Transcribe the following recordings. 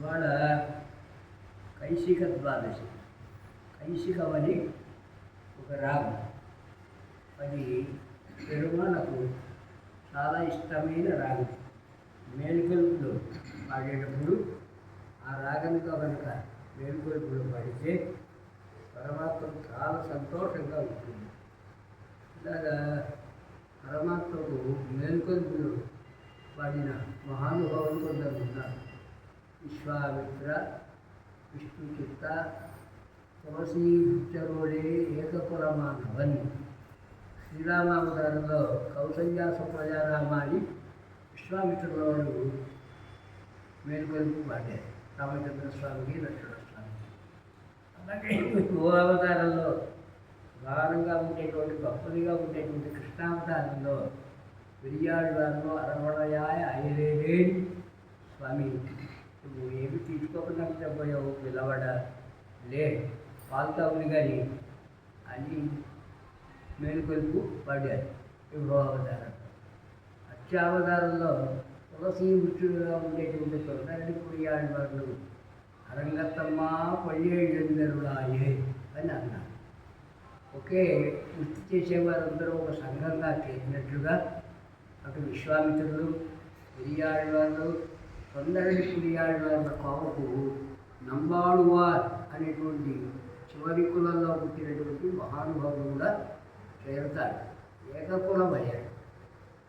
ఇవాళ కైశిక ద్వాదశి. కైశికమని ఒక రాగం, అది పెరుమాళకు చాలా ఇష్టమైన రాగం. మేలుకొలుపులో పాడేటప్పుడు ఆ రాగంతో కనుక మేలుకొలుపులో పాడితే పరమాత్మ చాలా సంతోషంగా ఉంటుంది. ఇలాగా పరమాత్మకు మేలుకొలుపులో పాడిన మహానుభావులు కొందరు ఉన్నారు. విశ్వామిత్ర, విష్ణుచిత్త, తులసీచరోడే ఏకకులమానవన్. శ్రీరామావతారంలో కౌసల్య సుప్రజారామాని విశ్వామిత్రుల వారు మేలుకొలుపు పాడారు. రామచంద్ర స్వామికి, లక్ష్మణ స్వామికి. అలాగే ఓ అవతారంలో భారంగా ఉండేటువంటి గొప్పదిగా ఉండేటువంటి కృష్ణావతారంలో విరియాడువారిలో అరవణయాయ అయలేని స్వామి, నువ్వు ఏమి తీసుకోకుండా పోయావు, పిల్లవాడ లే పాల్తావుని కానీ అని మేలుకొలుపు పాడారు. విభో అవతారం. అత్యావతారంలో తులసీ మృత్యుగా ఉండేటువంటి తొలనడి పురియాడువారు అరంగత్తమ్మ పళ్ళేళ్ళందరులాయే అని అన్నారు. ఒకే వృత్తి చేసేవారందరూ ఒక సంఘంగా చేసినట్లుగా అటు విశ్వామిత్రులు, పెరియాళ్వారు, తొందరడి పురియాళ్వార్ల కోవకు నంబాడువార్ అనేటువంటి చివరి కులంలో పుట్టినటువంటి మహానుభావులు కూడా చేరుతారు. ఏకకులం అయ్యాడు.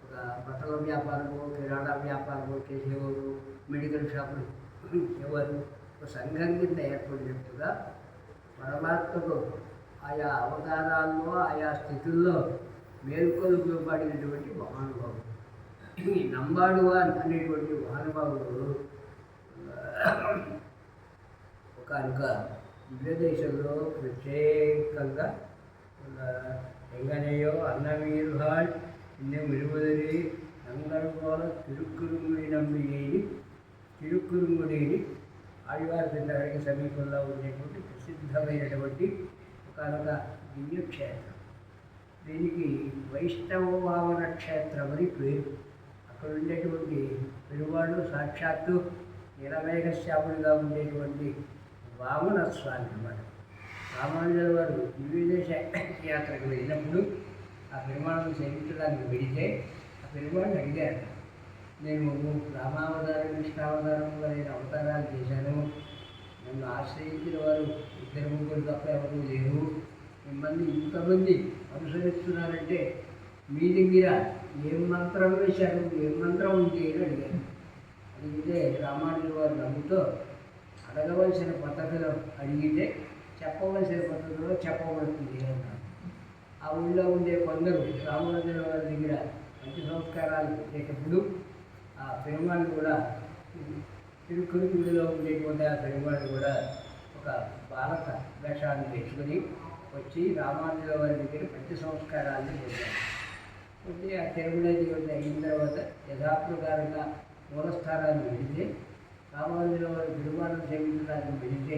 ఒక బట్టల వ్యాపారము, కిరాణా వ్యాపారము చేసేవారు, మెడికల్ షాపులు చేసేవారు. ఒక సంఘం కింద ఏర్పడినట్టుగా పరమాత్మకు ఆయా అవతారాల్లో ఆయా స్థితుల్లో మేల్కొలుపు పడినటువంటి మహానుభావుడు. ఈ నంబాడువాన్ అనేటువంటి మహానుభావుడు ఒకనొక దివ్యదేశంలో ప్రత్యేకంగా ఎంగనేయో అన్నమీరుహాల్ இன்னும் விடுவதே நங்கள் போல తిరుక్కురుంగుడి నంబియేని తిరుక్కురుంగుడిని ఆళ్వార్ కిందకి సమీపంలో ఉండేటువంటి ప్రసిద్ధమైనటువంటి ఒకనొక దివ్యక్షేత్రం. దీనికి వైష్ణవ వామన క్షేత్రం అని పేరు. అక్కడ ఉండేటువంటి పెరువాళ్ళు సాక్షాత్తు నీలమేఘశ్యాముడిగా ఉండేటువంటి వామన స్వామి అన్నమాట. రామానుజుల వారు దివ్యదేశ యాత్రకు వెళ్ళినప్పుడు ఆ పెరుమాళను సేవించడానికి వెళితే ఆ పెరుమాళని అడిగారు, నేను రామావతారం, కృష్ణావతారం నేను అవతారాలు చేశాను, నన్ను ఆశ్రయించిన వారు ఇద్దరు ముగ్గురు తప్ప ఎవరు లేరు, మిమ్మల్ని ఇంతమంది అనుసరిస్తున్నారంటే మీ దగ్గర ఏం మంత్రం వేశారు, ఏం మంత్రం ఉంది అని అడిగారు. అడిగితే రామానుజుల వారు నమ్ముతో అడగవలసిన పద్ధతిలో అడిగితే చెప్పవలసిన పద్ధతిలో చెప్పబడుతుంది అన్నారు. ఆ ఊళ్ళో ఉండే కొందరు రామానుజుల వారి దగ్గర మంచి సంస్కారాలు చేసేటప్పుడు ఆ పెరుమాళ్ళు కూడా తిరుక్కురులో ఉండేటువంటి ఆ పెరుమాళ్ళు కూడా ఒక బాలక వేషాన్ని తెచ్చుకొని వచ్చి రామానుజుల వారి దగ్గర మంచి సంస్కారాన్ని పొందారు. వచ్చి ఆ తిరుమలది అయిన తర్వాత యథాప్రకారంగా మూలస్థానాన్ని వెళితే రామానుజుల వారి పెరుమాళ్ళను సేవించడానికి వెళితే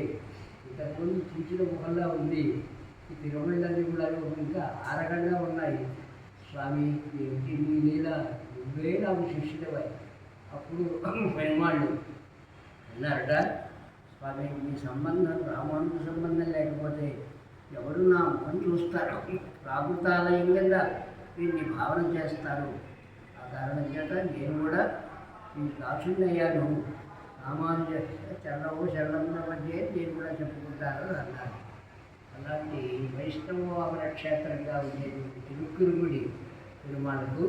ఇంతకుముందు తీర్చిన ముఖంగా ఉంది. ఈ తిరుమలన్నీ కూడా ఇంకా ఆరగంగా ఉన్నాయి. స్వామి ఏమిటి నీ లీల, నువ్వే నాకు శిష్యుడవై. అప్పుడు పెరుమాళ్ళు అన్నారట, స్వామి మీ సంబంధం రామానుజ సంబంధం లేకపోతే ఎవరు నా ముఖం చూస్తారు? రాబుతాలయం కింద వీరిని భావన చేస్తారు. ఆ కారణం చేత నేను కూడా ఈ దాసుని అయ్యాను. రామానుజ చరణము శరణముల మధ్య నేను కూడా చెప్పుకుంటాను అన్నారు. అలాంటి వైష్ణవ క్షేత్రంగా ఉండేటువంటి తిరుక్కురుగుడి తిరుమలకు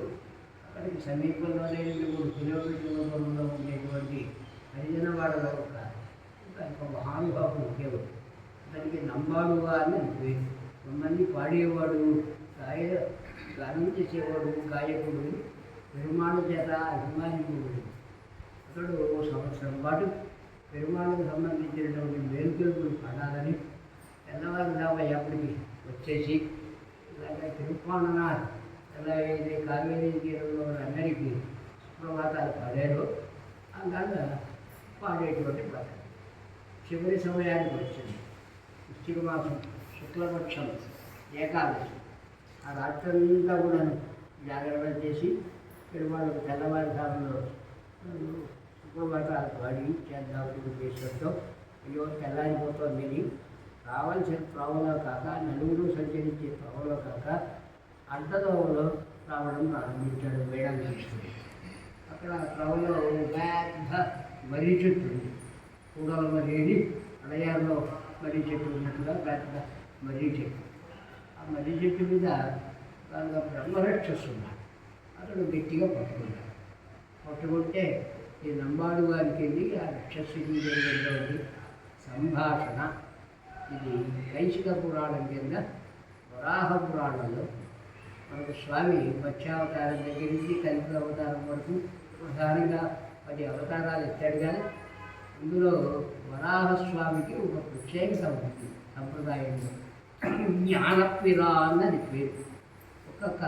అక్కడికి సమీపంలోనే 3 కిలోమీటర్ల దూరంలో ఉండేటువంటి హరిజనవాడలో ఒక మహానుభావుడు ఉండేవాడు. అతనికి నంబాడుగా అని పేరు. మమ్మల్ని పాడేవాడు, గానం చేసేవాడు, గాయకుడు, పెరుమాళ చేత అభిమానికుడు. అతడు సంవత్సరం పాటు పెరుమాళకు సంబంధించినటువంటి వేడుకలు పాడాలని తెల్లవారుజామయ్యప్పటికి వచ్చేసి ఇలాగే తిరుప్పాణనాథ్ ఎలా అయితే కావేరీ తీరంలో అందరికీ సుప్రభాతాలు పాడారో అలాగా పాడేటువంటి పాట. చివరి సమయానికి వచ్చింది. వృశ్చిక మాసం శుక్లపక్షం ఏకాదశి. ఆ రాత్రంతా కూడా జాగ్రత్త చేసి పెరుమాళ్ళకు తెల్లవారుజాములో సుప్రభాతాలు పాడి చేద్దామని ఉద్దేశంతో అయ్యో తెల్లారిపోతుంది. రావాల్సిన త్రోవలో కాక నలుగురు సంచరించే త్రోవలో కాక అడ్డదోవలో రావడం ప్రారంభించాడు వేడాంగేశ్వరుడు. అక్కడ త్రోవలో పెద్ద మర్రి చెట్టు ఉంది. కూడల మర్రి, అడయాల్లో మర్రి చెట్టు ఉన్నట్టుగా పెద్ద మర్రి చెట్టు. ఆ మర్రి చెట్టు మీద దానిలో బ్రహ్మరక్షసు ఉన్నాడు. అతడు గట్టిగా పట్టుకున్నాడు. పట్టుకుంటే ఈ నంబాడు వారికి వెళ్ళి ఆ రక్షసుకి జరిగినటువంటి సంభాషణ. ఇది కైశిక పురాణం కింద వరాహ పురాణంలో మనకు స్వామి మత్స్యావతారం దగ్గర నుంచి కలిపి అవతారం వరకు ప్రధానంగా 10 అవతారాలు ఎత్తాడు. కానీ ఇందులో వరాహస్వామికి ఒక ప్రత్యేకత ఉంటుంది సంప్రదాయంలో. జ్ఞానపిరా అన్నది పేరు. ఒక్కొక్క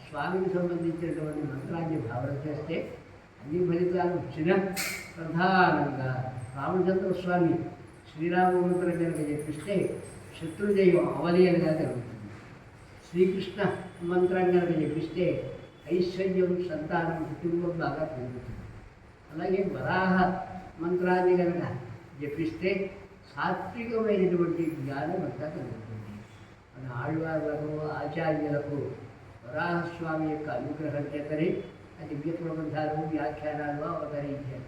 స్వామికి సంబంధించినటువంటి మంత్రాన్ని భావన చేస్తే అన్ని ఫలితాలు వచ్చిన ప్రధానంగా రామచంద్ర స్వామి శ్రీరామ మంత్రం కనుక చెప్పిస్తే శత్రుజయం అవలీయంగా జరుగుతుంది. శ్రీకృష్ణ మంత్రం కనుక చెప్పిస్తే ఐశ్వర్యం, సంతానం, కుటుంబం బాగా పెరుగుతుంది. అలాగే వరాహ మంత్రాన్ని కనుక జపిస్తే సాత్వికమైనటువంటి జ్ఞానం అంతా కలుగుతుంది. మన ఆళ్వార్లకు, ఆచార్యులకు వరాహస్వామి యొక్క అనుగ్రహం చేతనే ఆ దివ్య ప్రబంధాలు, వ్యాఖ్యానాలు అవతరించారు.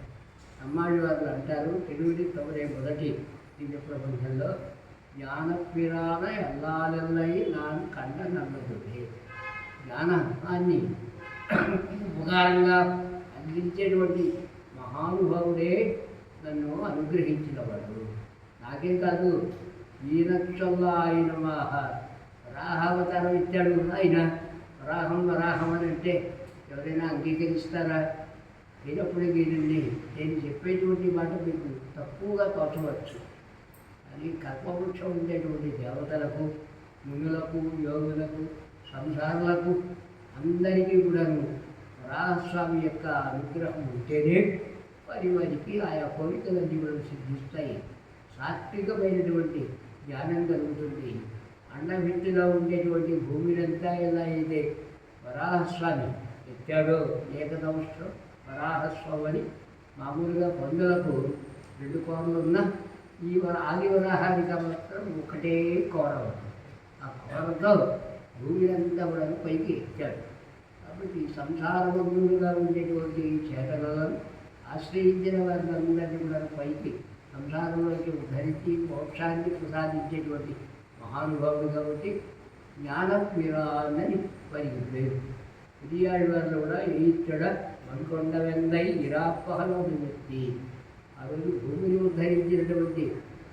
అమ్మాళ్ళవారు అంటారు, తెలుగుని తమరే మొదటి దివ్య ప్రబంధంలో జ్ఞానపిరాన ఎల్లాలెల్లై నాన్ కండ నమ్మదుడే. జ్ఞానాన్ని ఉపకారంగా అందించేటువంటి మహానుభావుడే నన్ను అనుగ్రహించినవాడు. నాకే కాదు, ఈయనక్షల్లా ఆయన వరాహావతారం ఇచ్చాడు. ఆయన వరాహం అని అంటే ఎవరైనా అంగీకరిస్తారా? అయినప్పటికీ నేను చెప్పేటువంటి మాట మీకు తక్కువగా తోచవచ్చు. అది కల్పవృక్షం ఉండేటువంటి దేవతలకు, మునులకు, యోగులకు, సంసారులకు అందరికీ కూడాను వరాహస్వామి యొక్క అనుగ్రహం ఉంటేనే వారికి ఆయా కోరికలన్నీ కూడా సిద్ధిస్తాయి. సాత్వికమైనటువంటి జ్ఞానం కలుగుతుంది. అండభిత్తుగా ఉండేటువంటి భూమినంతా ఎలా అయితే వరాహస్వామి ఎత్తాడో, ఏకదంశం వరాహస్వామి అని మామూలుగా పందులకు 2 కోరలు ఉన్న ఈ ఆది వరాహానికి మాత్రం ఒకటే కోర ఉంది. ఆ కోరతో భూమినంతా కూడా పైకి ఎత్తాడు. కాబట్టి సంసారబంధువులుగా ఉండేటువంటి చేతలను ఆశ్రయించిన వారిని కూడా పైకి సంసారంలోకి ఉద్ధరించి మోక్షాన్ని ప్రసాదించేటువంటి మహానుభావుడు. కాబట్టి జ్ఞానపిరాన్నని వారికి పేరు. పెరియాళ్ళవారిలో కూడా ఈచ్చడ మణికొండ వెందై ఇరాపహలో వ్యక్తి. ఆ రోజు భూమిని ఉద్ధరించినటువంటి,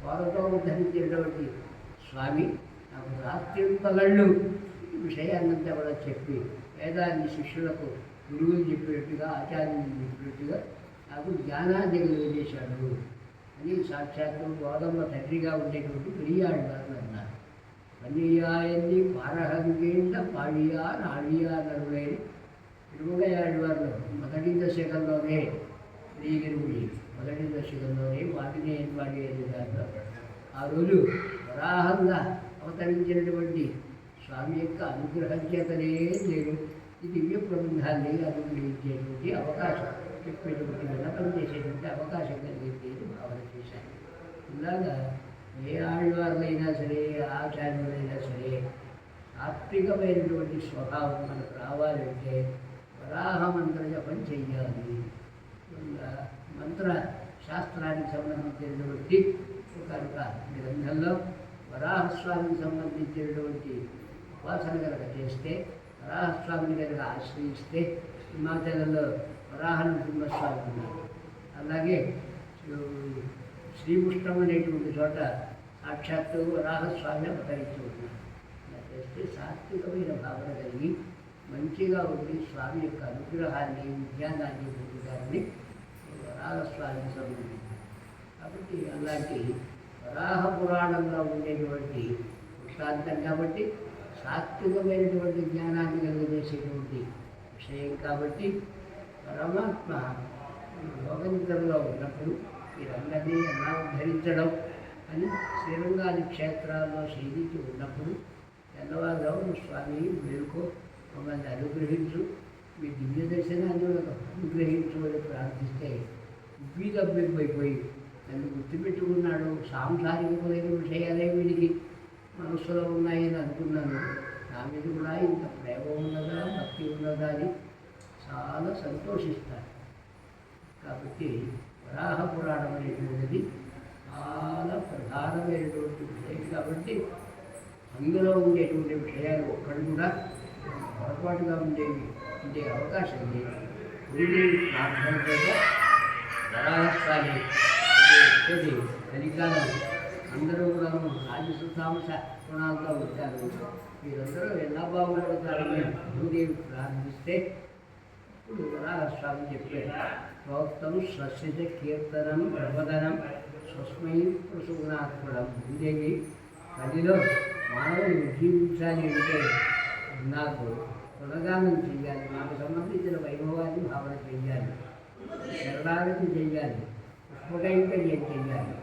కోరతో ఉద్ధరించినటువంటి స్వామి నాకు రాత్రి పగళ్ళు విషయాన్నంతా కూడా చెప్పి వేదాన్ని శిష్యులకు గురువులు చెప్పినట్టుగా ఆచార్యులు చెప్పినట్టుగా నాకు జ్ఞానాన్ని కలిగజేశాడు అని సాక్షాత్తు గోదమ్మ తండ్రిగా ఉండేటువంటి పెరియాళ్ళవారు అన్నారు. పన్నీయాయన్ని పారహంగేంట పాడియా నాడియా నరులైన తిరుమలయాళ్ళవారు మొదటి దశకంలోనే శ్రీగిరి మొదటి దశకంలోనే వాటిని వాడి దాంట్లో ఆ రోజు వరాహంగా అవతరించినటువంటి స్వామి యొక్క అనుగ్రహం చేతనే నేను ఈ దివ్య ప్రబంధాన్ని అనుగ్రహించేటువంటి అవకాశం చెప్పేటువంటి విన్నపం చేసేటువంటి అవకాశం కలిగింది భావన చేశాను. ఇలాగా ఏ ఆళ్వారులైనా సరే ఆచార్యులైనా సరే సాత్వికమైనటువంటి స్వభావం మనకు రావాలంటే వరాహ మంత్ర జపం చెయ్యాలి. మంత్ర శాస్త్రానికి సంబంధించినటువంటి ఒక గ్రంథంలో వరాహస్వామికి సంబంధించినటువంటి ఉపాసన కనుక చేస్తే వరాహస్వామిని కనుక ఆశ్రయిస్తే హిమాచలంలో వరాహ నరసింహస్వామి ఉన్నారు. అలాగే శ్రీపుష్టం అనేటువంటి చోట సాక్షాత్తు వరాహస్వామి అవతరించి ఉన్నారు. ఇలా చేస్తే సాత్వికమైన భావన కలిగి మంచిగా ఉండి స్వామి యొక్క అనుగ్రహాన్ని విజ్ఞానాన్ని పొందుతారని వరాహస్వామికి సంబంధించి. కాబట్టి అలాంటి వరాహ పురాణంలో ఉండేటువంటి వృత్తాంతం కాబట్టి సాత్వికమైనటువంటి జ్ఞానాన్ని కలిగజేసేటువంటి విషయం కాబట్టి పరమాత్మ లోకంలో ఉన్నప్పుడు వీరందరినీ ఎలా ఉద్ధరించడం అని శ్రీరంగాది క్షేత్రాల్లో శీలించి ఉన్నప్పుడు తెల్లవారుజామున స్వామి మేలుకో మమ్మల్ని అనుగ్రహించు, మీ దివ్య దర్శనాన్ని అనుగ్రహించు అని ప్రార్థిస్తే ఉబ్బిదబ్బిబ్బైపోయి నన్ను గుర్తుపెట్టుకున్నాడు. సాంసారికమైన విషయాలే వీడికి మనస్సులో ఉన్నాయని అనుకున్నాను. నా మీద కూడా ఇంత ప్రేమ ఉన్నదా భక్తి ఉన్నదా అని చాలా సంతోషిస్తాను. కాబట్టి వరాహ పురాణం అనేటువంటిది చాలా ప్రధానమైనటువంటి విషయం కాబట్టి అందులో ఉండేటువంటి విషయాలు ఒక్కడు కూడా పొరపాటుగా ఉండే అవకాశం లేదు. గురుదేవి ప్రార్థన చేత వరాహస్వామి కలికాలం అందరూ కూడా రాజసుతాంస గుణాలతో ఉంటారు. వీరందరూ ఎలా బాగుపడతారని గురుదేవి ప్రార్థిస్తే ఇప్పుడు వరాహస్వామి చెప్పారు. ప్రోక్తం స్వస్య కీర్తనం ప్రబోధనం స్వస్మై ప్రసూనాత్మడం. గురుదేవి పదిలో మానవులు జీవించాలి అంటే నాకు గుణగానం చెయ్యాలి, నాకు సంబంధించిన వైభవాన్ని భావన చెయ్యాలి, శరణాగతి చెయ్యాలి, పుష్పకైంకర్యం చెయ్యాలి.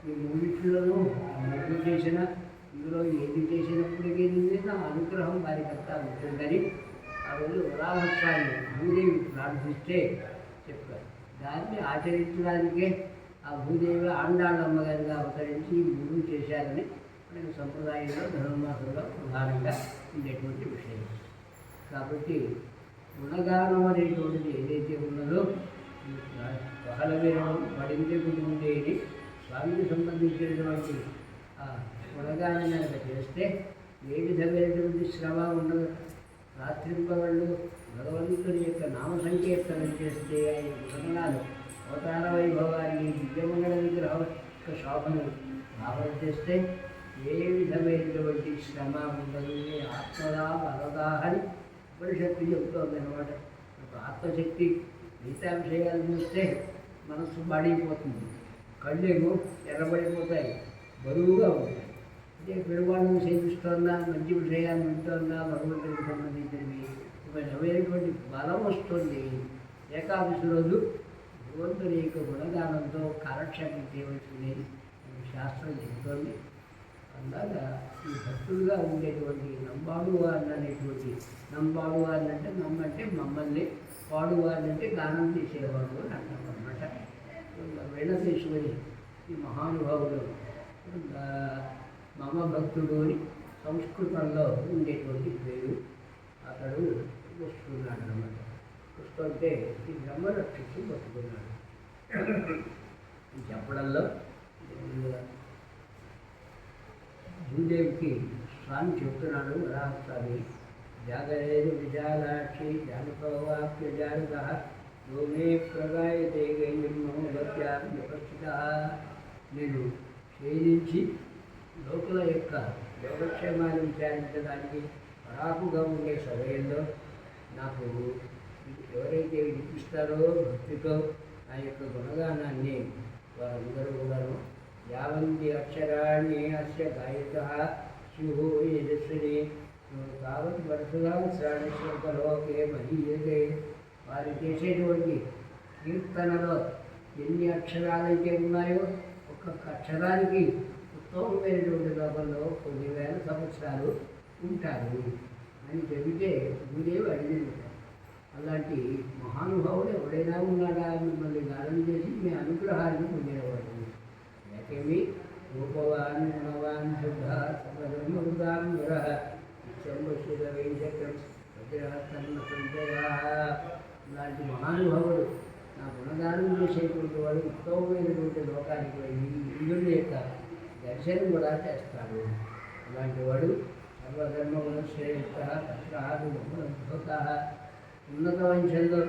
ఈ మూడింటిలోనూ ఏది చేసినా ఇందులో ఏది చేసినప్పటికీ నా అనుగ్రహం వారికంతా ఉంటుందని ఆ రోజు వరాహస్వామి భూదేవి ప్రార్థిస్తే చెప్పారు. దాన్ని ఆచరించడానికే ఆ భూదేవి ఆండాళ్ళమ్మగారిగా అవతరించి మూడు చేశారని మనకి సంప్రదాయంలో ధనుర్మాసంలో ప్రధానంగా ఉండేటువంటి విషయం. కాబట్టి గుణగానం అనేటువంటిది ఏదైతే ఉన్నదో పహల వినడం పడిందే గుండేది స్వామికి సంబంధించినటువంటి ఆ గుణగానం కనుక చేస్తే ఏ విధమైనటువంటి శ్రమ ఉండదు. రాత్రింపగళ్ళు భగవంతుని యొక్క నామ సంకీర్తనం చేస్తే ఆయన గుణగణాలు అవతార వైభవాన్ని దివ్యమంగళ విగ్రహం యొక్క శోభను భావన చేస్తే ఏ విధమైనటువంటి శ్రమ ఉండదు. ఆత్మదా వరదాహని ఉపనిషత్తు చెబుతోంది అనమాట. ఆత్మశక్తి మిగతా విషయాలు చూస్తే మనస్సు బాడైపోతుంది, కళ్ళేమో ఎర్రబడిపోతాయి, బరువుగా ఉంటాయి. అంటే పెరువాళ్ళను సేవిస్తోందా, మంచి విషయాలు వింటోందా, భగవంతుడికి సంబంధించినవి ఒక విధమైనటువంటి బలం వస్తుంది. ఏకాదశి రోజు భగవంతుని యొక్క గుణగానంతో కాలక్షేపం చేయవలసింది శాస్త్రం చెబుతోంది. అలాగా ఈ భక్తులుగా ఉండేటువంటి నంబాడువారిని అనేటువంటి నంబాడువారిని అంటే నమ్మంటే మమ్మల్ని, పాడువారిని అంటే గానం చేసేవాడు అని అంటాం అన్నమాట. వీణ తీసుకొని ఈ మహానుభావుడు మమ భక్తుడు అని సంస్కృతంలో ఉండేటువంటి పేరు. అతడు వస్తున్నాడు అన్నమాట. వస్తుంటే ఈ బ్రహ్మరక్షకు పట్టుకున్నాడు. చెప్పడంలో భూదేవికి స్వామి చెప్తున్నాడు, వరాహస్వామి జాగరేది విజాలాక్షి జానపవాప్య జానక యోమే ప్రగాయతే గైర్మోగత్యాపస్థిత. నేను క్షీణించి లోకుల యొక్క యోగక్షేమాన్ని విచారించడానికి పరాకుగా ఉండే సమయంలో నాకు ఎవరైతే వినిపిస్తారో భక్తితో ఆ యొక్క గుణగానాన్ని వారందరూ కూడాను యావంతి అక్షరాన్ని అస్య గాయత శివో యజస్విని తావత్ వరుసగా శ్రాణేశ్వరలోకే మహీయతే. వారు చేసేటువంటి కీర్తనలో ఎన్ని అక్షరాలైతే ఉన్నాయో ఒక్కొక్క అక్షరానికి ఉత్తమమైనటువంటి లోకంలో 10,000 సంవత్సరాలు ఉంటారు అని చెబితే గురుదేవుడు అడిగింది. అలాంటి మహానుభావుడు ఎవడైనా ఉన్నాడా మిమ్మల్ని గానం చేసి మీ అనుగ్రహాన్ని పొందేవాడు. యాకేమి రూపవాన్ గుణవాన్ శుద్ధ సర్వధర్మృదాన్ వర నిత్యంబశిర వైశకం వజ్రహస్తన్న సంజయా. ఇలాంటి మహానుభావుడు నా గుణగానం చేసేటువంటి వాడు ఉత్తమమైనటువంటి లోకానికి వెళ్ళి ఇంద్రుని యొక్క దర్శనం కూడా చేస్తాడు. ఇలాంటి వాడు సర్వధర్మగుణశ్రేష్ఠ తత్రాద్భుత. ఉన్నత వంశంలో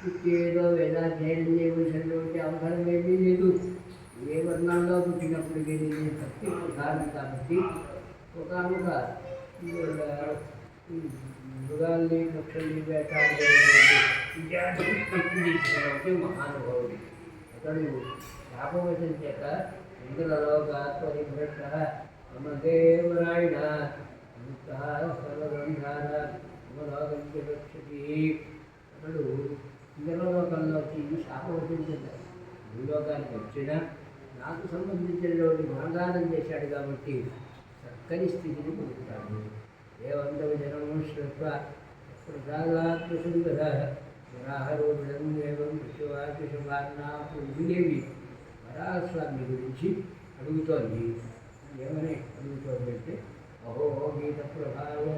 పుట్టేదో వేదాధ్యయనం చేయవలసినటువంటి అవసరం ఏమీ లేదు. ఏ వర్ణాల్లో పుట్టినప్పటికీ భక్తి ప్రధానం కాబట్టి ఒకనొక మృగాల్ని పక్షుల్ని వేటాడేటువంటి మహానుభావుడు. అతడు శాపవశం చేత ఇంద్రలోకాత్మరిభ్రష్ట మమదేవరాయణ సర్వగంధార మమలోకంకి రక్షతి. అతడు ఇంద్రలోకంలోకి శాపవశం చేత భూలోకానికి వచ్చిన నాకు సంబంధించినటువంటి గుణగానం చేశాడు కాబట్టి చక్కని స్థితిని పొందుతాడు. ఏవంతవ జనము శ్రుత్వ ప్రసాదాత్మసుందర వరాహరోపిణం దేవం విశ్వవాకిషుభార్నా భూదేవి వరాహస్వామి గురించి అడుగుతోంది. ఏమని అడుగుతోందంటే అహో గీత ప్రభావం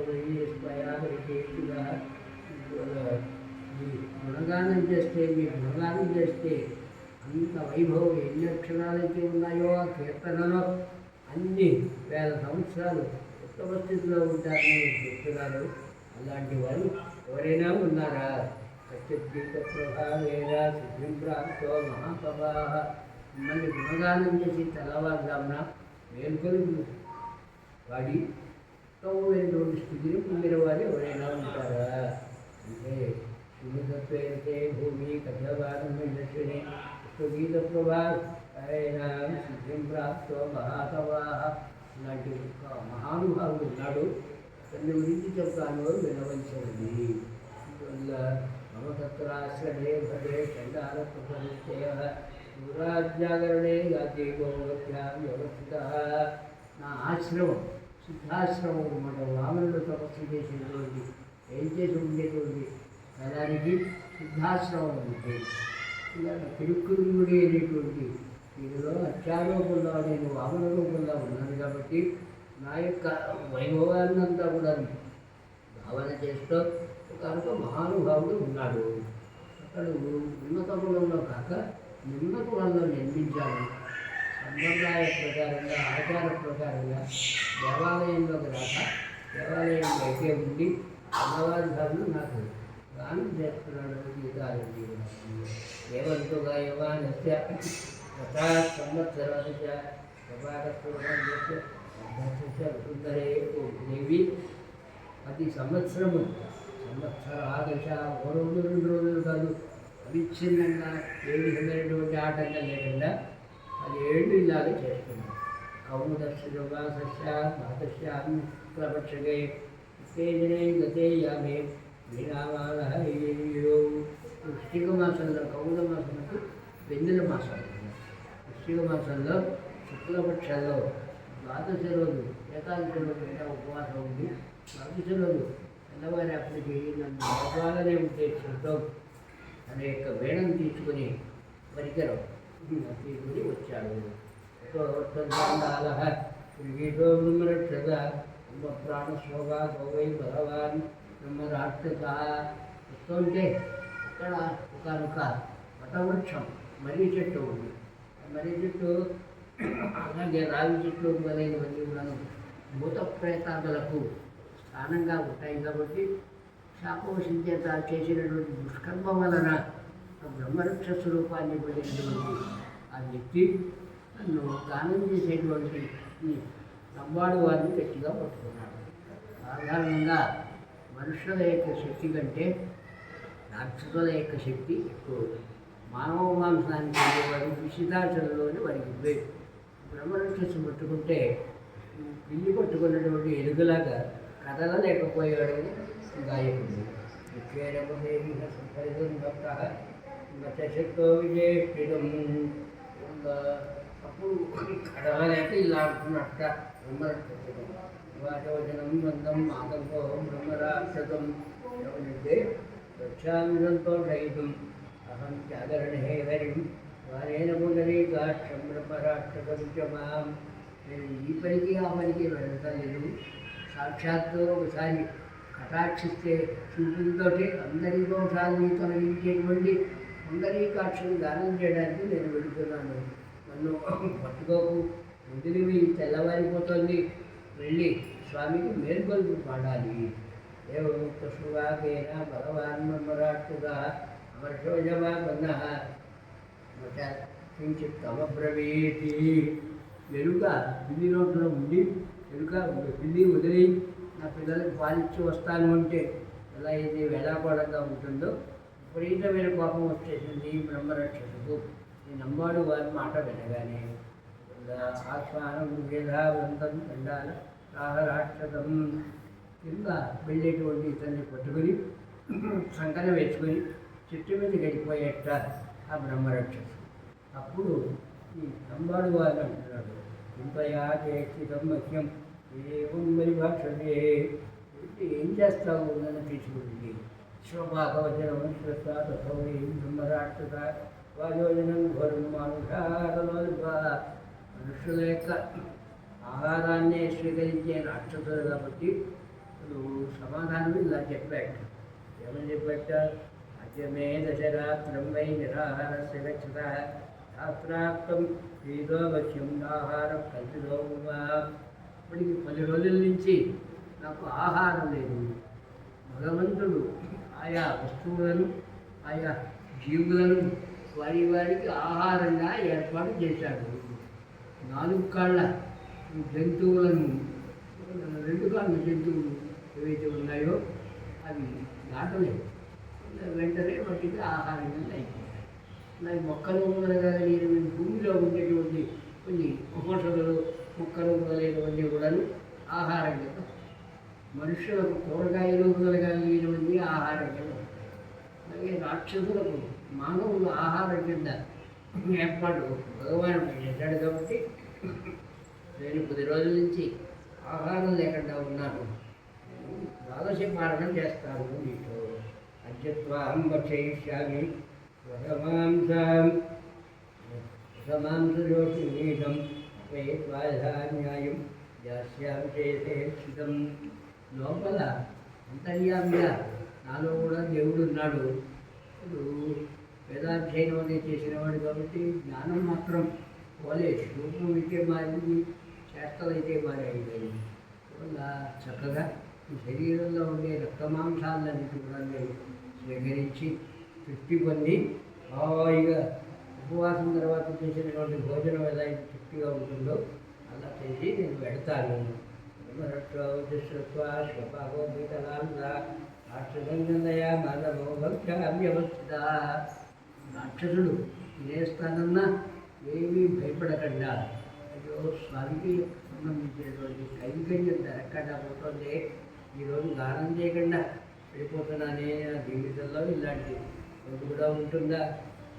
గుణగానం చేస్తే మీ గుణగానం చేస్తే అంత వైభవం ఎన్ని అక్షరాలైతే ఉన్నాయో ఆ కీర్తనలో అన్ని 1000 సంవత్సరాలు ఉత్తమ స్థితిలో ఉంటారని చెప్తున్నారు. అలాంటి వారు ఎవరైనా ఉన్నారా? సత్యగీత ప్రభావేర సిద్ధిం ప్రాప్తో మహాసభా. మిమ్మల్ని గుణగానం చేసి తెల్లవారుదామున మేల్కొని వాడి ఉత్తమమైనటువంటి స్థితిని పొందిన వారు ఎవరైనా ఉంటారా అంటే శుభతత్వైతే భూమి కథవాదశ్విని గీత ప్రభావేన సిద్ధిం ప్రాప్తో మహాసభా. ఇలాంటి ఒక మహానుభావుడు ఉన్నాడు. తన గురించి చెప్తాను వినవలసినది. అందువల్ల మమతత్రాశ్రమే భదే చండాల ప్రపరిచయ దూరాజ్ఞాగరణే గాతే గోగత్యాం వ్యవస్థిత. నా ఆశ్రమం సిద్ధాశ్రమం అన్నమాట. వామనుడు తపస్సు చేసేటువంటి ఏం చేసి ఉండేటువంటి స్థలానికి సిద్ధాశ్రమం ఉంది. ఇలా తిరుక్కురుడి అనేటువంటి దీనిలో అత్యారోపంలో నేను వామన రూపంలో ఉన్నాను కాబట్టి నా యొక్క వైభవాన్నంతా కూడా భావన చేస్తూ ఒక మహానుభావుడు ఉన్నాడు. అతడు ఉన్నత కులంలో కాక నిమ్న కులంలో నిర్మించాడు. సంప్రదాయ ప్రకారంగా ఆచార ప్రకారంగా దేవాలయంలోకి రాక దేవాలయంలో అయితే ఉండి అన్నవాదాలను నాకు గానం చేస్తున్నాడు. గీతాలండి ఏవంతుగా యవానస్య సంవత్సరాలకి సుందరే దేవి 10 సంవత్సరము సంవత్సరాదశ 1 రోజు 2 రోజులు కాదు అవిచ్ఛిన్నంగా ఏ విధమైనటువంటి ఆటంకం లేకుండా 10 ఏళ్ళు ఇలాగే చేస్తున్నాం. కౌముదస్య మాతస్యామి ప్రపక్షగే ఉత్తేజనే గతే యామే వీణావాలహో. వృష్టిక మాసంలో కౌముద మాసంకు వెన్నెల మాసం. వృష్టిక మాసంలో శుక్లపక్షంలో ద్వాదశి రోజు ఏకాదశి రోజు అంటే ఉపవాసం ఉంది. ద్వాదశి రోజు తెల్లవారి అప్పటికి నన్ను భగవాలనే ఉద్దేశంతో తన యొక్క వేణం తీసుకుని పరికరం తీసుకుని వచ్చాడు. గీతో బ్రహ్మరక్షక ప్రాణశోభా గోవై భగవాన్ బ్రహ్మరాక్షస. వస్తుంటే అక్కడ ఒకనొక వటవృక్షం మర్రి చెట్టు ఉంది. మర్రి చెట్టు అలాగే రావి చెట్లు మొదలైనవన్నీ కూడాను భూత ప్రేతాదులకు స్థానంగా ఉంటాయి కాబట్టి శాపవశం చేత చేసినటువంటి దుష్కర్మ వలన బ్రహ్మరక్ష స్వరూపాన్ని పొందినటువంటి ఆ వ్యక్తి నన్ను గానం చేసేటువంటి లంబాడు వారిని గట్టిగా పట్టుకున్నాడు. ఆ సాధారణంగా మనుషుల యొక్క శక్తి కంటే రాక్షసుల యొక్క శక్తి ఎక్కువ. మానవ మాంసాన్ని పొందేవాడు నిషితాచరణలోని వారికి ఇవ్వేది. బ్రహ్మరాక్షసు పట్టుకుంటే పిల్లి పట్టుకున్నటువంటి ఎలుగులాగా కదలలేకపోయాడు గాయకుడు. శక్తో విజేషితం. అప్పుడు కదలలేక ఇలా అంటున్నట్ట బ్రహ్మరాక్షసుడు. వాచవచనం బంధం ఆతంతో బ్రహ్మరాక్షసం ఏమంటే వచ్చామి సంతోషయితం అహం జాగరణే హరిం వారేణ పునరీకాక్షం బ్రహ్మరాక్షసమాం. నేను ఈ పనికి ఆ పనికి వెళ్ళలేదు. సాక్షాత్తు ఒకసారి కటాక్షిస్తే చూపులతో అందరి దోషాలని తొలగించేటువంటి పునరీకాక్షను దానం చేయడానికి నేను వెళుతున్నాను. నన్ను పట్టుకోకు, వదిలివి తెల్లవారిపోతుంది, వెళ్ళి స్వామికి మేల్కొల్పు పాడాలి. దేవముక్తశుభాగేన భగవాన్ బ్రహ్మరాక్షుగా అమర్షోజమా బన్న కించిత్ తమబ్రవీతి. ఎలుక పిల్లి నోట్లో ఉండి ఎలుక పిల్లి వదిలి నా పిల్లలకు పాలిచ్చి వస్తాను అంటే ఎలా అయితే వేళాకోళంగా ఉంటుందో విపరీతమైన కోపం వచ్చేసింది బ్రహ్మరాక్షసుకు. ఈ నంబాడు వారి మాట వినగానే ఆస్వానం వేధా వృందం దండాల రాహరాక్షసం కింద వెళ్ళేటువంటి ఇతన్ని పట్టుకుని సంకన వేసుకొని చెట్టు మీద గడిపోయేట ఆ బ్రహ్మరాక్షసు. అప్పుడు ఈ నంబాడు వారు అంటున్నాడు, ఇంతయా చేసితం మహ్యం ఏం మరి భాషే, ఏం చేస్తావు నన్ను తీసుకుంది. శివభాగవచనం శ్రద్ధాతోం బ్రహ్మరాక్షస వాయోజనం ఘోరం మానుషారలోల్ప. మనుషుల యొక్క ఆహారాన్నే స్వీకరించే రాక్షసులు కాబట్టి సమాధానం ఇలా చెప్పాడు. ఏమని చెప్పాట? అద్యమే దశరాత్రం వై నిరాహారస్య గచ్చత శాస్త్రార్థం వేదోవశ్యం ఆహారం కల్పిదో. ఇప్పటికి 10 రోజుల నుంచి నాకు ఆహారం లేదు. భగవంతుడు ఆయా వస్తువులను ఆయా జీవులను వారికి ఆహారంగా ఏర్పాటు చేశాడు. 4 కాళ్ళ జంతువులను, 2 కాళ్ళ జంతువులు ఏవైతే ఉన్నాయో అవి దాటలేవు, వెంటనే వాటికి ఆహారంగా అయిపోతాయి. మరి మొక్కలు మొదలైన భూమిలో ఉండేటువంటి కొన్ని ఔషధాలు మొక్కలు మొదలైనవన్నీ కూడా ఆహారంగా, మనుషులకు కూరగాయలు మొదలైనవన్నీ ఆహారంగా. అలాగే రాక్షసులకు మానవులు ఆహారం కింద ఏర్పాటు భగవానుడు చేశాడు కాబట్టి నేను 10 రోజుల నుంచి ఆహారం లేకుండా ఉన్నాను. ద్వాదశ పాలన చేస్తాను నీతో. అద్యత్వాహం భక్షయిష్యామి రసమాంసజోషినీతం న్యాయం జాస్యామి చేసేక్షితం. లోపల అంతర్యామిగా నాలో కూడా దేవుడు ఉన్నాడు. ఇప్పుడు వేదాధ్యయనం అనేది చేసినవాడు కాబట్టి జ్ఞానం మాత్రం పోలేదు. రూపం అయితే మారింది, చేష్టలు అయితే మారాయి. వల్ల చక్కగా ఈ శరీరంలో ఉండే రక్తమాంసాలన్నిటి కూడా నేను స్వీకరించి తృప్తి పొంది హాయిగా ఉపవాసం తర్వాత చేసినటువంటి భోజనం ఎలా అయితే తృప్తిగా ఉంటుందో అలా చేసి నేను పెడతాను. రాక్షసంగయ మాధవో భక్ష్యామ్యవస్థిత. రాక్షసుడు తినేస్తానన్నా ఏమీ భయపడకుండా, అయ్యో స్వామికి సంబంధించినటువంటి కైంకర్యం జరగకుండా పోతుంది, ఈరోజు దానం చేయకుండా వెళ్ళిపోతున్నానే, నా జీవితంలో ఇలాంటి రోజు కూడా ఉంటుందా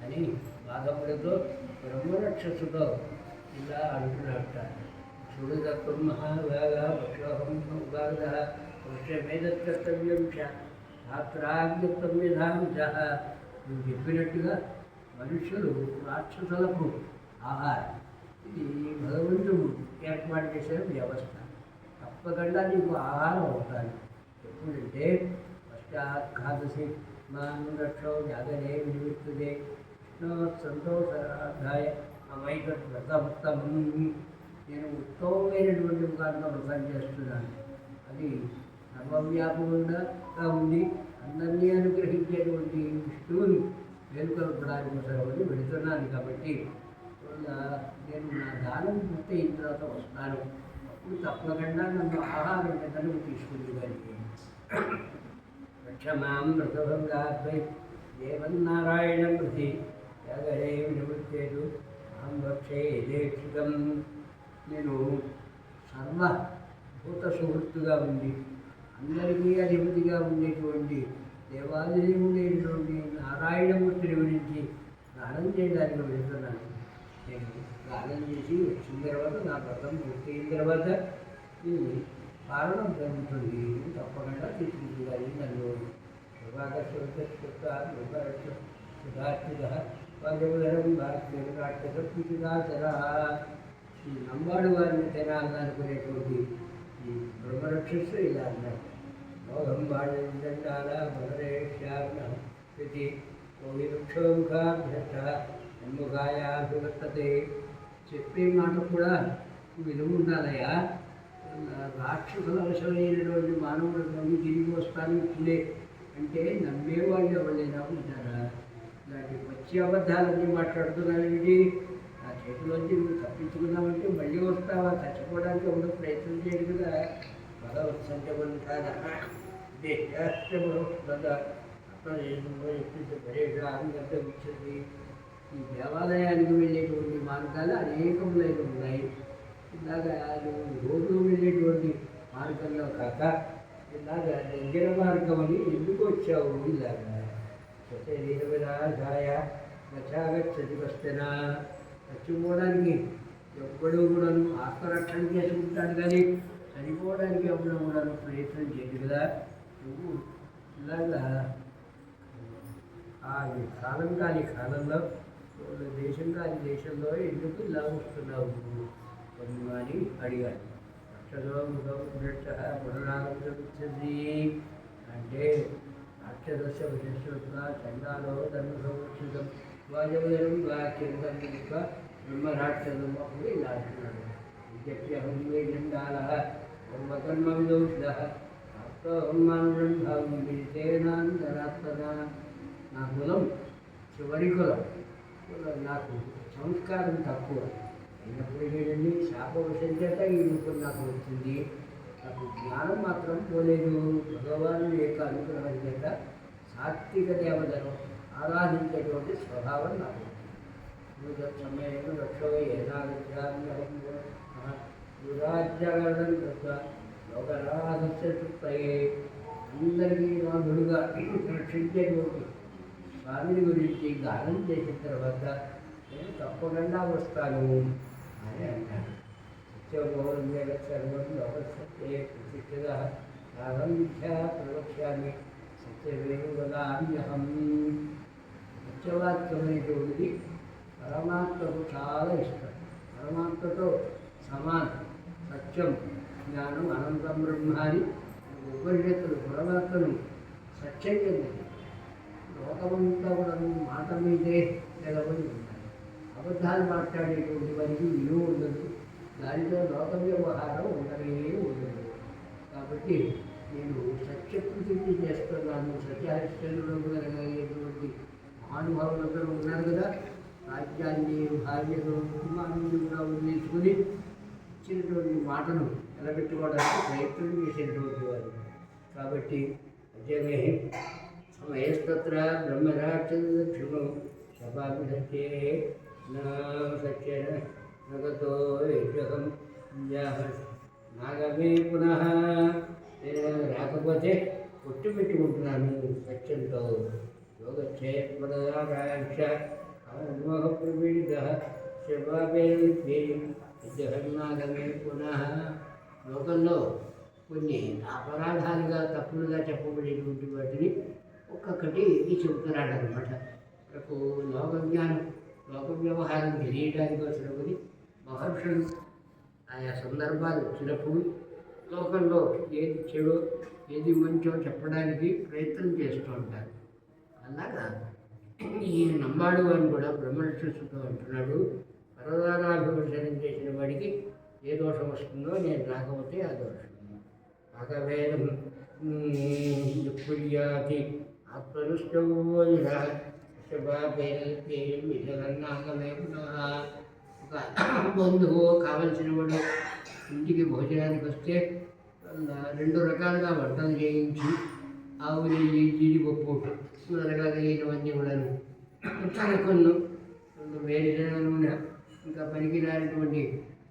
అని బాధపడుతూ బ్రహ్మరాక్షసుతో ఇలా అంటున్నట్ట. సుడుదత్వం మహాభాగా పక్షోహం బాధ పక్షమేదర్తవ్యం శాస్త్రాజ్ఞత్వం విధాంశ. నువ్వు చెప్పినట్టుగా మనుషులు రాక్షసులకు ఆహారం, ఇది భగవంతుడు ఏర్పాటు చేసిన వ్యవస్థ. తప్పకుండా నీకు ఆహారం అవుతాను. ఎప్పుడంటే పశ్చాత్కాదశి మాను రక్షో జాగరే వినివిస్తుదే సంతోషాయ అమైకృతం. నేను ఉత్తమమైనటువంటి కారణంగా వ్రతం చేస్తున్నాను. అది సర్వవ్యాపకంగా ఉంది. అందరినీ అనుగ్రహించేటువంటి విష్ణువుని వేడుకొల్పడానికి అవసరమని వెళుతున్నాను. కాబట్టి నేను నా దానం పూర్తయిన తర్వాత వస్తాను. నువ్వు తప్పకుండా నన్ను ఆహారం కనుక తీసుకుంది దానికి రక్షమాం మృతభంగాపై దేవన్నారాయణ మృతి జగదేవి నివృత్తేదు అహం వక్షే యథేక్షితం. నేను సర్వభూత సుహృత్తుగా ఉండి అందరికీ అధిపతిగా ఉండేటువంటి దేవాలయం ఉండేటువంటి నారాయణమూర్తిని గురించి గానం చేయడానికి వెళ్తున్నాను. నేను గానం చేసి వచ్చిన తర్వాత నా వ్రతం పూర్తయిన తర్వాత ఈ కారణం జరుగుతుంది. తప్పకుండా తీసుకుంటుంది నన్ను ఈ నంబాడు వారిని తినాలనుకునేటువంటి ఈ బ్రహ్మరక్షస్సు ఇలా అన్నారు. మోహంబాళ బలరేష్యాతి కోవివృక్షోముఖాభ్యర్థ అన్ముఖాయాభివర్తతే. చెప్పే మాట కూడా విలువ ఉండాలయా. రాక్షసుల అవసరమైనటువంటి మానవుడు నమ్మి తిరిగి వస్తాను ఇప్పుడే అంటే నమ్మేవాళ్ళు ఎవరైనా ఉంటారా? ఇలాంటి పచ్చి అబద్ధాలన్నీ మాట్లాడుతున్నాను. ఇది నా చేతిలోంచి నువ్వు తప్పించుకున్నావంటే మళ్ళీ వస్తావా? చచ్చిపోవడానికి ఎవరు ప్రయత్నం చేయడు కదా. భగవత్సంఖ్యమంటారా వచ్చింది. ఈ దేవాలయానికి వెళ్ళేటువంటి మార్గాలు అనేకములైన ఉన్నాయి. ఇలాగా రోజు వెళ్ళేటువంటి మార్గంలో కాక ఇలాగా దగ్గర మార్గం అని ఎందుకు వచ్చావు? ఇలాగా సశరీరవిరాజాయ గచ్చాగచ్చతి వస్తేనా. చచ్చిపోవడానికి ఎప్పుడూ కూడాను ఆత్మరక్షణ చేసుకుంటాడు కానీ చనిపోవడానికి ఎప్పుడూ కూడాను ప్రయత్నం చేయదు కదా. నువ్వు ఇలాగా కాలం కాని కాలంలో దేశం కాని దేశంలో ఎందుకు ఇలా వస్తున్నావు అని అడిగాడు. పునరాగమించింది అంటే రాక్షస విశేషంగా చండాలో ధర్మ సంరక్షితం వాజవేరం వాక్యం బ్రహ్మరాక్షసం. అప్పుడు ఇలా అంటున్నాడు. విద్యహం వే చండాల కర్మకర్మవిదోష ఆత్మహంతేనాంతరాత్మన. నా కులం చివరి కులం. నాకు సంస్కారం తక్కువ అయినప్పటికీ శాపవశం చేత ఈ రూపం నాకు వచ్చింది. నాకు జ్ఞానం మాత్రం పోలేదు. భగవాను యొక్క అనుగ్రహం చేత సాత్విక దేవతను ఆరాధించేటువంటి స్వభావం నాకు వచ్చింది. సమయంలో రక్షో ఏనాగత్యాజ్ఞాగరణం తప్ప లోకరాధస్యే అందరికీ నాథుడుగా రక్షించేటువంటి స్వామిని గురించి గానం చేసిన తర్వాత నేను తప్పకుండా వస్తాను అని అన్నాడు. సత్యమోహన్ సర్వం లోకసత్యే ప్రతిష్ఠితః కాలం మిథ్యా ప్రవక్ష్యామి సత్యమేవ వదామ్యహం. సత్యవాక్యమైనటువంటిది పరమాత్మకు చాలా ఇష్టం. పరమాత్మతో సమానం. సత్యం జ్ఞానం అనంతం బ్రహ్మ అని ఉపనిషత్తులు పరమాత్మను సత్యం చెందింది. లోకమంతా కూడా మాట మీదే నిలబడి ఉన్నాయి. అబద్ధాలు మాట్లాడేటువంటి వారికి విలువ ఉండదు. దానితో లోక వ్యవహారం ఉండనే ఉండదు. కాబట్టి నేను సత్యకృతి చేస్తున్నాను. సత్యహరిశ్చంద్రుడు కలిగేటువంటి మహానుభావులందరూ ఉన్నారు కదా. రాజ్యాన్ని భార్యను కుమారుని కూడా వదిలించుకుని ఇచ్చినటువంటి మాటను నిలబెట్టుకోవడానికి ప్రయత్నం చేసేటువంటి వారు. కాబట్టి అజమే సమయస్తత్ర బ్రహ్మరాక్షసక్షుణు సభాపి సత్యే సత్యేన నగతో యజ్ఞం నాగమే పునః. నేను రాకపోతే కొట్టు పెట్టుకుంటున్నాను సత్యంతో. యోగక్షేమరాక్ష మోహ ప్రపీడిత శవాపేయం నాగమే పునః. లోకంలో కొన్ని అపరాధాలుగా తప్పులుగా చెప్పబడేటువంటి వాటిని ఒక్కొక్కటి చెబుతున్నాడు అనమాట. మనకు లోక జ్ఞానం లోక వ్యవహారం తెలియడానికి అవసరమని మహర్షులు ఆయా సందర్భాలు వచ్చినప్పుడు లోకంలో ఏది చెడో ఏది మంచో చెప్పడానికి ప్రయత్నం చేస్తూ ఉంటారు. అలాగా ఈ నంబాడు అని కూడా బ్రహ్మరక్షసుతో అంటున్నాడు. పరదానాభివర్షణం చేసిన వాడికి ఏ దోషం వస్తుందో నేను రాకపోతే ఆ దోషం అగవేదం పుర్యాతి ఆత్మనుష్టనాగమే. ఒక బంధువు కావలసిన వాడు ఇంటికి భోజనానికి వస్తే 2 రకాలుగా వంటలు చేయించి ఆవు నెయ్యి జీడిపప్పు మొదలగునవన్నీ కూడాను కొన్ని వేరుశనగ నూనె ఇంకా పనికిరానటువంటి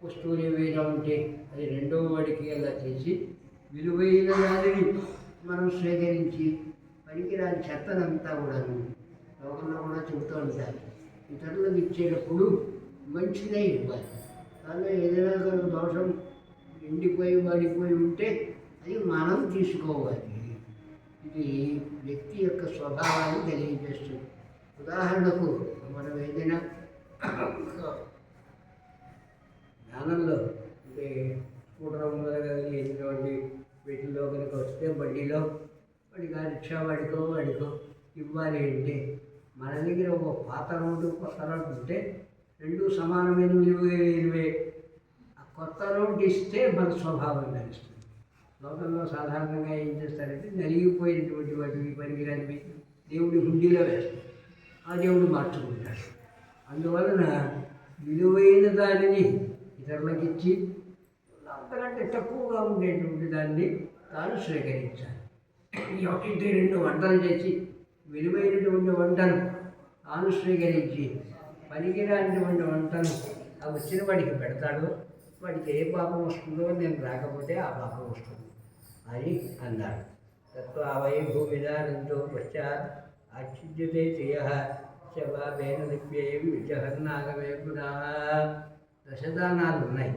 వస్తువులు ఏవైనా ఉంటే అది రెండవ వాడికి అలా చేసి విలువైన దానిని మనం స్వీకరించి పనికిరాని చెత్తనంతా కూడాను లోకంలో కూడా చెబుతూ ఉంటారు. ఇతరులకు ఇచ్చేటప్పుడు మంచిదే ఇవ్వాలి. దానిలో ఏదైనా దోషం ఎండిపోయి వాడిపోయి ఉంటే అది మనం తీసుకోవాలి. ఇది వ్యక్తి యొక్క స్వభావాన్ని తెలియజేస్తుంది. ఉదాహరణకు మనం ఏదైనా జ్ఞానంలో అంటే స్కూటర్ మొదలైనటువంటి వీటిల్లో కనుక వస్తే బండిలో వాడికి రిక్షా వాడికో ఇవ్వాలి అంటే మన దగ్గర ఒక పాత రోడ్డు కొత్త రోడ్డు ఉంటే 2 సమానమైన విలువే. ఆ కొత్త రోడ్డు ఇస్తే మన స్వభావం నడుస్తుంది. లోకంలో సాధారణంగా ఏం చేస్తారంటే నలిగిపోయినటువంటి వాటివి పనికిరానివి దేవుడి హుండీలో వేస్తారు, ఆ దేవుడు మార్చుకుంటాడు. అందువలన విలువైన దానిని ఇతరులకు ఇచ్చి అంతకంటే తక్కువగా ఉండేటువంటి దాన్ని తాను స్వీకరించాలి. ఒకటి 2 వంటలు చేసి విలువైనటువంటి వంటను తాను స్వీకరించి పనికిరానటువంటి వంటను ఆ వచ్చిన వాడికి పెడతాడో వాడికి ఏ పాపం వస్తుందో నేను రాకపోతే ఆ పాపం వస్తుంది అని అన్నాడు. తత్వావై భూమిదానంతో పశ్చాత్ ఆచ్ఛిద్యతే శ్రియ శవాబేన నిప్యేయం విజహన్నాగమే పునః. దశదానాలు ఉన్నాయి.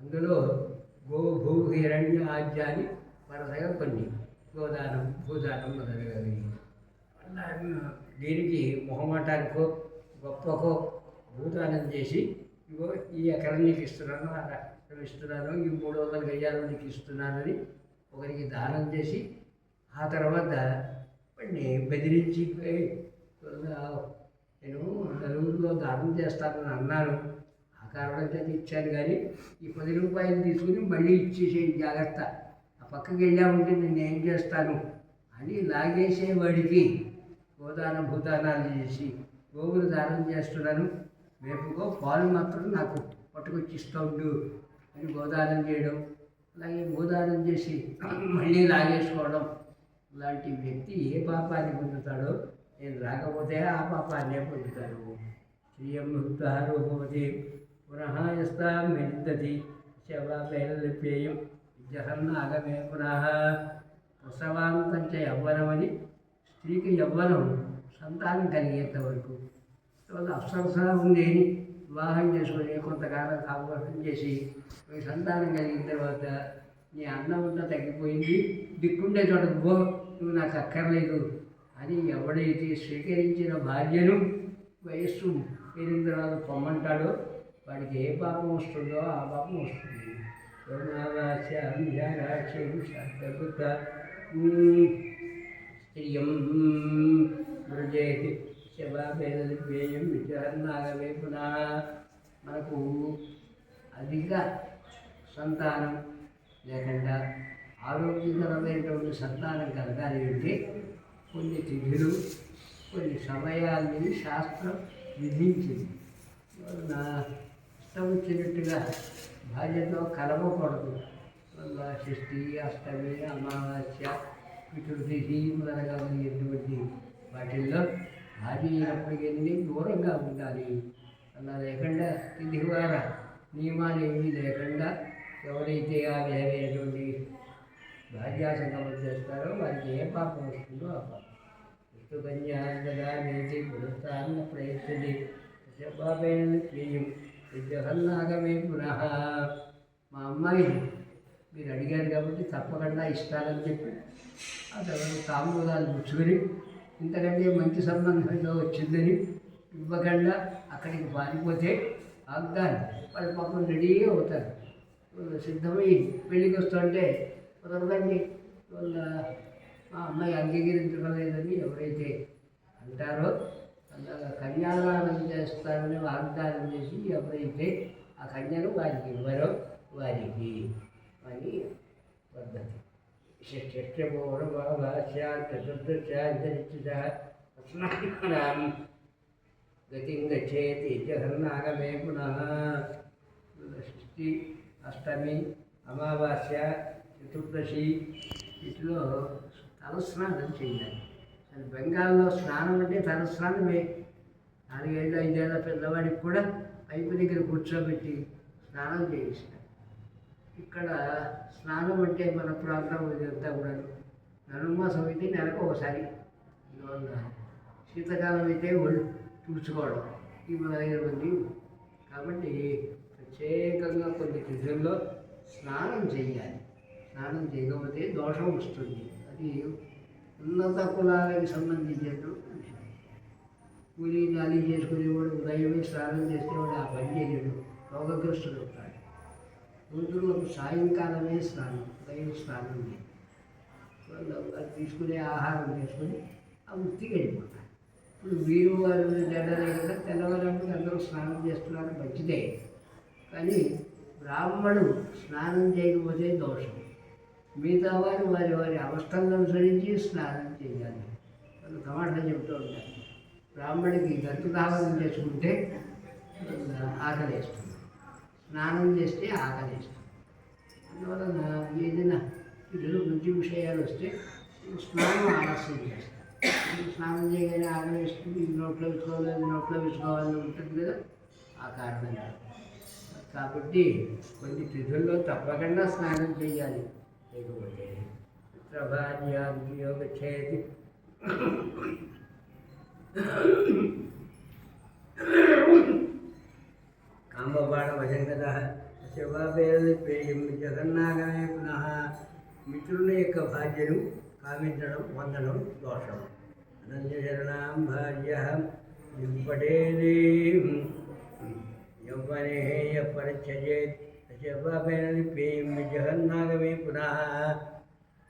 అందులో గో భూ హిరణ్య ఆజ్యాన్ని వరుసగా కొన్ని గోదానం భూదానం మొదలగవి. దీనికి మొహమాటానికో గొప్పకో భూదానం చేసి ఇగో ఈ ఎకరం నీకు ఇస్తున్నాను, ఆ ఎకరం ఇస్తున్నాను, ఈ 300 గజాలు నీకు ఇస్తున్నానని ఒకరికి దానం చేసి ఆ తర్వాత వాడిని బెదిరించి నేను నలుగురిలో దానం చేస్తానని అన్నాను, ఆ కారణం చేత ఇచ్చాను, కానీ ఈ 10 రూపాయలు తీసుకుని మళ్ళీ ఇచ్చేసే జాగ్రత్త, ఆ పక్కకి వెళ్ళామంటే నేను ఏం చేస్తాను అని లాగేసేవాడికి గోదాన భూదానాలు చేసి గోవులు దానం చేస్తున్నాను, మేపుకో, పాలు మాత్రం నాకు పట్టుకొచ్చి ఇస్తూ ఉండు అని గోదానం చేయడం, అలాగే భూదానం చేసి మళ్ళీ లాగేసుకోవడం, ఇలాంటి వ్యక్తి ఏ పాపాన్ని పొందుతాడో నేను రాకపోతే ఆ పాపాన్నే పొందుతాడు. శ్రియం భక్తారోపవతి పునః యస్తాం విందతి శవాపేయం జహన్నాగమే పునః. ప్రసవాంతంచ యవ్వనమని స్త్రీకి యవ్వనం సంతానం కలిగేంత వరకు అప్సరస ఉంది అని వివాహం చేసుకొని కొంతకాలం కాపురం చేసి సంతానం కలిగిన తర్వాత నీ అన్నం అంతా తగ్గిపోయింది, దిక్కుండే చోటకు పో, నువ్వు నాకు అక్కర్లేదు అని ఎవడైతే స్వీకరించిన భార్యను వయస్సు పెరిగిన తర్వాత పొమ్మంటాడో వాడికి ఏ పాపం వస్తుందో ఆ పాపం వస్తుంది. స్త్రియం మృజేతి శవాపేయం విచారణాగమే పునః. మనకు అధిక సంతానం లేకుండా ఆరోగ్యకరమైనటువంటి సంతానం కలగాలి అంటే కొన్ని తిథులు కొన్ని సమయాన్ని శాస్త్రం విధించింది. నా ఇష్టం వచ్చినట్టుగా భార్యతో కలవకూడదు. షష్ఠి, అష్టమి, అమావాస్య, చతుర్దశి మొదలైనటువంటి వాటిల్లో భార్య అయినప్పటికీ దూరంగా ఉండాలి. అలా లేకుండా తిథివార నియమాలు ఏమీ లేకుండా ఎవరైతే ఆ వేరేటువంటి భార్యాసంగమం చేస్తారో వారికి ఏ పాపం వస్తుందో ఆ పాపం. విష్ణుకన్యాది పురస్థాన ప్రయత్ని శబాబేన క్రియం విద్యహన్నాగమే పునః. మా అమ్మాయిని మీరు అడిగారు కాబట్టి తప్పకుండా ఇస్తానని చెప్పి ఆ తర్వాత తాంబూలాలు పుచ్చుకొని ఇంతకంటే మంచి సంబంధం ఏదో వచ్చిందని ఇవ్వకుండా అక్కడికి పారిపోతే ఆగ్గాని వాళ్ళు పాపం రెడీ అవుతారు. సిద్ధమై పెళ్ళికి వస్తుంటే కుదరదండి వాళ్ళ మా అమ్మాయి అంగీకరించలేదని ఎవరైతే అంటారో అలాగా కన్యాదానం చేస్తారని వాగ్దానం చేసి ఎవరైతే ఆ కన్యను వారికి ఇవ్వరో వారికి అని పద్ధతి. షష్ఠ్యపూర్వభాష్యాచతుర్దశాంతరిచితాం గతిం గచ్చేతి జహన్నాగమే పునః. షష్ఠి అష్టమి, అమావాస్య, చతుర్దశి వీటిలో తలస్నానం చేయాలి. అసలు బెంగాల్లో స్నానం అంటే తలస్నానమే. 4 ఏళ్ళు 5 ఏళ్ళ పిల్లవాడికి కూడా పైపు దగ్గర కూర్చోబెట్టి స్నానం చేయిస్తారు. ఇక్కడ స్నానం అంటే మన ప్రాంతం ఇదంతా కూడా ధనుర్మాసం అయితే నెలకు ఒకసారి, శీతాకాలం అయితే ఒళ్ళు తుడుచుకోవడం ఈ మొదలైన మంది. కాబట్టి ప్రత్యేకంగా కొన్ని తిథుల్లో స్నానం చేయాలి. స్నానం చేయకపోతే దోషం వస్తుంది. అది ఉన్నత కులాలకు సంబంధించినటువంటి విషయం. కూలీ నాలి చేసుకునేవాడు ఉదయమే స్నానం చేసేవాడు ఆ పని చేయడు, రోగగ్రస్తుడు అవుతాడు. రోజులకు సాయంకాలమే స్నానం, ఉదయం స్నానం చేయాలి. అది తీసుకునే ఆహారం తీసుకుని ఆ వృత్తికి వెళ్ళిపోతారు. ఇప్పుడు వీరు వారు జడలే కదా తెల్లవారప్పుడు అందరూ స్నానం చేస్తున్నారు, మంచిదే. కానీ బ్రాహ్మణుడు స్నానం చేయకపోతే దోషం. మిగతా వారు వారి వారి అవస్థలను అనుసరించి స్నానం చేయాలి. వాళ్ళు తమాషా చెబుతూ ఉంటారు, బ్రాహ్మణుడికి గంతుదావనం చేసుకుంటే ఆకలేస్తుంది, స్నానం చేస్తే ఆకలేస్తుంది. అందువలన ఏదైనా ఇద్దరు మంచి విషయాలు వస్తే స్నానం ఆలస్యం చేస్తారు. స్నానం చేయగానే ఆకలేస్తుంది, నోట్లో వేసుకోవాలి, నోట్లో వేసుకోవాలని ఉంటుంది కదా, ఆ కారణంగా. కాబట్టి కొన్ని తిథుల్లో తప్పకుండా స్నానం చేయాలి. లేకపోతే ప్రభాన్యాయోగ చేతి కాంబబాణ భజంగత శివాపేరది ప్రేయం జగన్నాగమే పునః. మిత్రుల యొక్క భార్యను కామించడం పొందడం దోషం. అనన్యశరణాం భార్య పటేది యౌవనేయ పరిచయేత్ శివాపేరది ప్రేయం జగన్నాగమే పునః.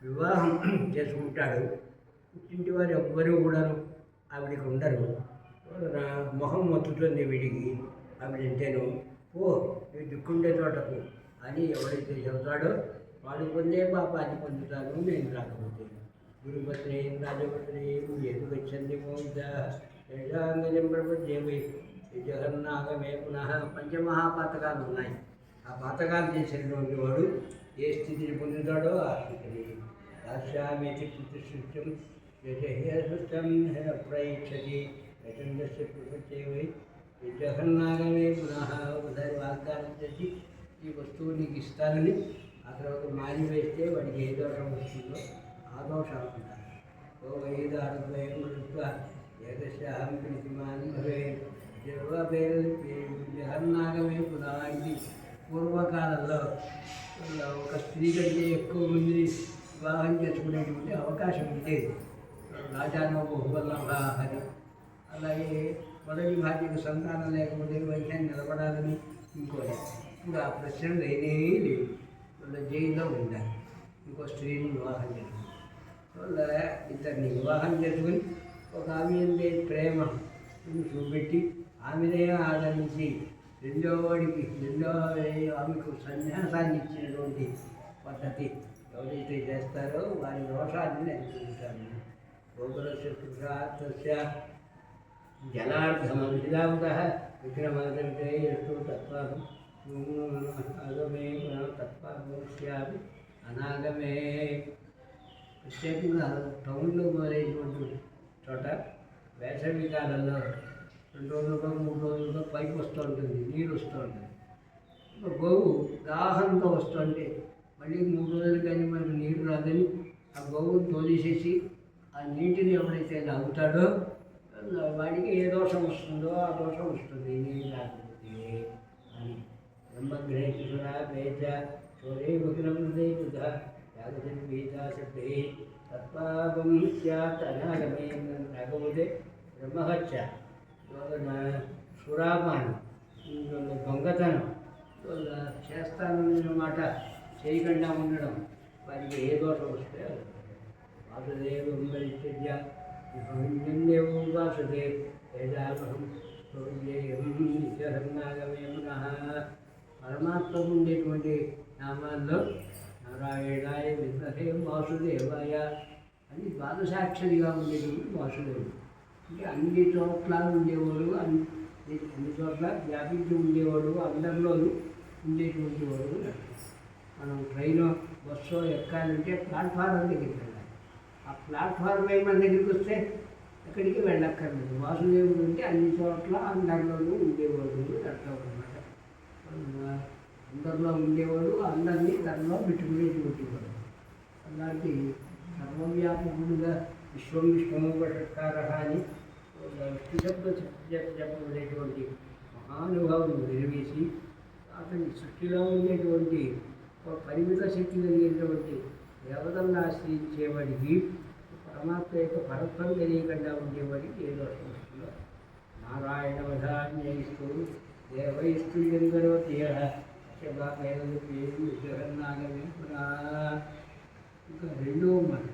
వివాహం చేసుకుంటాడు, ఇంటి వారు ఎవ్వరూ కూడాను ఆవిడికి ఉండరు. మొహం మొత్తుతుంది వీడికి ఆవిడంటేను, ఓ నువ్వు దిక్కుండే చోటకు అని ఎవరైతే చెబుతాడో వాడు పొందే పాపాన్ని పొందుతాను నేను రాకపోతే. గురుపత్రి రాజపత్రి ఏది వచ్చింది మోంజాంగజం ప్రపంచమై జగన్నాగమే పునః. పంచమహాపాతకాలు ఉన్నాయి. ఆ పాతకాలు చేసినటువంటి వాడు ఏ స్థితిని పొందుతాడో ఆ స్థితిని రాశ్యామేతి ప్రతిష్ఠితం యజహేష్టం ప్రయచ్చతి యచందస్య ప్రపంచమై జగన్నాగమే పునః. ఒకసారి వాగ్దానం చేసి ఈ వస్తువు నీకు ఇస్తానని ఆ తర్వాత మారి వేస్తే వాడికి ఏ దోషం వస్తుందో ఆ దోషాలు ఉంటారు. ఓ వైద అద్వయం కృత్వ ఏకస్యాహం ప్రీతిమాన్ భవే జగన్నాగమే పునః. ఇది పూర్వకాలంలో ఒక స్త్రీ కంటే ఎక్కువ మందిని వివాహం చేసుకునేటువంటి అవకాశం ఉండేది. రాజానో బహువల్లభ అని. అలాగే మొదటి భార్యకు సంతానం లేకపోతే వైద్యాన్ని నిలబడాలని ఇంకోటి. ఇప్పుడు ఆ ప్రశ్న లేనే లేదు. వాళ్ళ జైల్లో ఉండాలి. ఇంకో స్త్రీని వివాహం చేసుకుని వాళ్ళ ఇద్దరిని వివాహం చేసుకుని ఒక ఆమె ప్రేమ చూపెట్టి ఆమెనే ఆదరించి రెండో ఆమెకు సన్యాసాన్ని ఇచ్చినటువంటి పద్ధతి ఎవరైతే చేస్తారో వారి దోషాన్ని నేను చూపుతాను. గోకులస్య పురుషార్థస్య జలార్ధమభిలావుత విక్రమాదంటే ఎస్తు తత్వాగమే తత్వాగమస్యామి అనాగమే. ప్రత్యేకంగా టౌన్లో మొదలైనటువంటి చోట వేసవి కాలంలో 2 రోజులుగా 3 రోజులుగా పైకి వస్తూ ఉంటుంది, నీరు వస్తూ ఉంటుంది. గోవు దాహంతో వస్తుంటే మళ్ళీ 3 రోజులు కానీ మనకు నీరు రాదని ఆ గోవును తోలిసేసి ఆ నీటిని ఎవరైతే తాగుతాడో వాడికి ఏ దోషం వస్తుందో ఆ దోషం వస్తుంది నీరు రాకపోతే అని. బ్రహ్మగ్రహేశ్వర వేద చోరే భగ్నమృదే బుధ యాగజన్ వేదాశబ్దే తత్పాపం స్యాత్ అనాగమే. రాకపోతే బ్రహ్మహత్య, సురాపానం, దొంగతనం చేస్తానన్నమాట చేయకుండా ఉండడం, వారికి ఏ దోషం వస్తే వాసుదేవం పరిత్యజ్య దేవం వాసుదే వేదాహం నిత్యహంగాగమే పునః. పరమాత్మకు ఉండేటువంటి నామాల్లో నారాయణాయ విద్మహే వాసుదేవాయ అని ద్వాదశాక్షరిగా ఉండేటువంటి వాసుదేవుడు. అంటే అన్ని చోట్ల ఉండేవాడు, అన్ని చోట్ల వ్యాపించి ఉండేవాడు, అందరిలోనూ ఉండేటువంటి వాడు. మనం ట్రైన్ బస్సు ఎక్కాలంటే ప్లాట్ఫారం దగ్గరికి వెళ్ళాలి. ఆ ప్లాట్ఫారం మన దగ్గరికి వస్తే ఎక్కడికి వెళ్ళక్కర్లేదు. వాసుదేవుడు అంటే అన్ని చోట్ల అందరిలోనూ ఉండేవాడు అట్లా అనమాట. అందరిలో ఉండేవాడు, అందరినీ తనలో పెట్టుకునేటువంటి వాడు. అలాంటి సర్వవ్యాపకుడుగా విశ్వం విష్ణువషట్కార అని విష్ణు శబ్ద చెప్పబడేటువంటి మహానుభావుడు నిర్వేసి అతని సృష్టిలో ఉండేటువంటి ఒక పరిమిత శక్తి కలిగినటువంటి దేవతలను ఆశ్రయించేవాడికి పరమాత్మ యొక్క పరత్వం తెలియకుండా ఉండేవాడికి ఏదో సృష్టిలో నారాయణ వధాన్యయిస్తూ దేవయిస్తూ ఎందరో తీయ ఇంకా రెండో మాట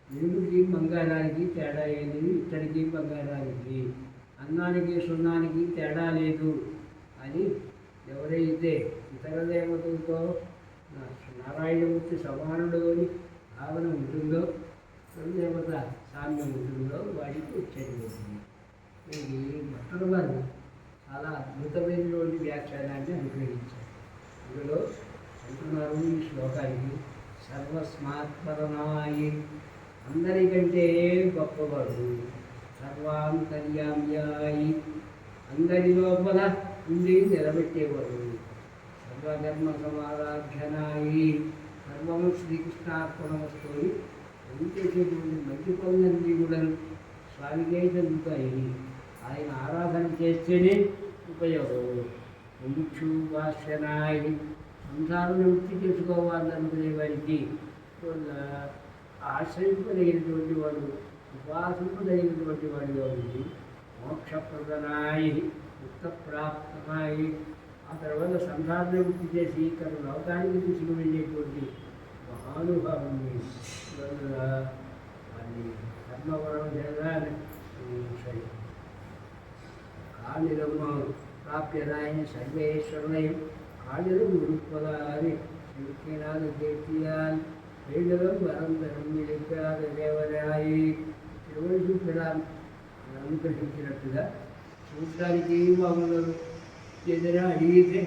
నీళ్ళకి బంగారానికి తేడా ఏది, ఇత్తడికి బంగారానికి, అన్నానికి సున్నానికి తేడా లేదు అని ఎవరైతే ఇతర దేవతలతో నారాయణమూర్తి సమానుడు అని భావన ఉంటుందో, దేవత సామ్యం ఉంటుందో వాడికి వచ్చేది. ఇది భక్తుల వారు చాలా అద్భుతమైనటువంటి వ్యాఖ్యానాన్ని అనుగ్రహించారు. అందులో అంటున్నారు ఈ శ్లోకానికి సర్వస్మాత్పరమాయి, అందరికంటే గొప్పవాడు, సర్వాంతర్యామ్యాయి, అందరి లోపల ఉండి నిలబెట్టేవాడు, సర్వధర్మ సమారాధ్యనాయి, సర్వము శ్రీకృష్ణార్పణమస్తోని చేసేటువంటి మంచి పనులన్నీ కూడా స్వామికే చెందుతాయి. ఆయన ఆరాధన చేస్తేనే ఉపయోగం. ముముక్షు వాస్యనాయి, సంసారం వృత్తి చేసుకోవాలనుకునే వారికి ఆశ్రయింపదగినటువంటి వాడు, ఉపాసింపదగినటువంటి వాడిగా ఉంది. మోక్షప్రదనాయి, ముక్తప్రాప్తనాయి, ఆ తర్వాత సంసారం వృత్తి చేసి ఇక్కడ లోకానికి తీసుకు వెళ్ళేటువంటి మహానుభావుని వారిని కర్మవరం చేయాలని సరే కాళిరమ్మ ప్రాప్యరాయణ సర్వేశ్వరనయం காலிலும் உருப்பதாரி இருக்கினால் கேட்டியால் வீடுகளும் வரந்தரும் இருக்காத దేవరాయి திருவள்ளுவரால் అనుగ్రహించినట్టుగా చూడటానికి మామూలు ఏదైనా అడిగితే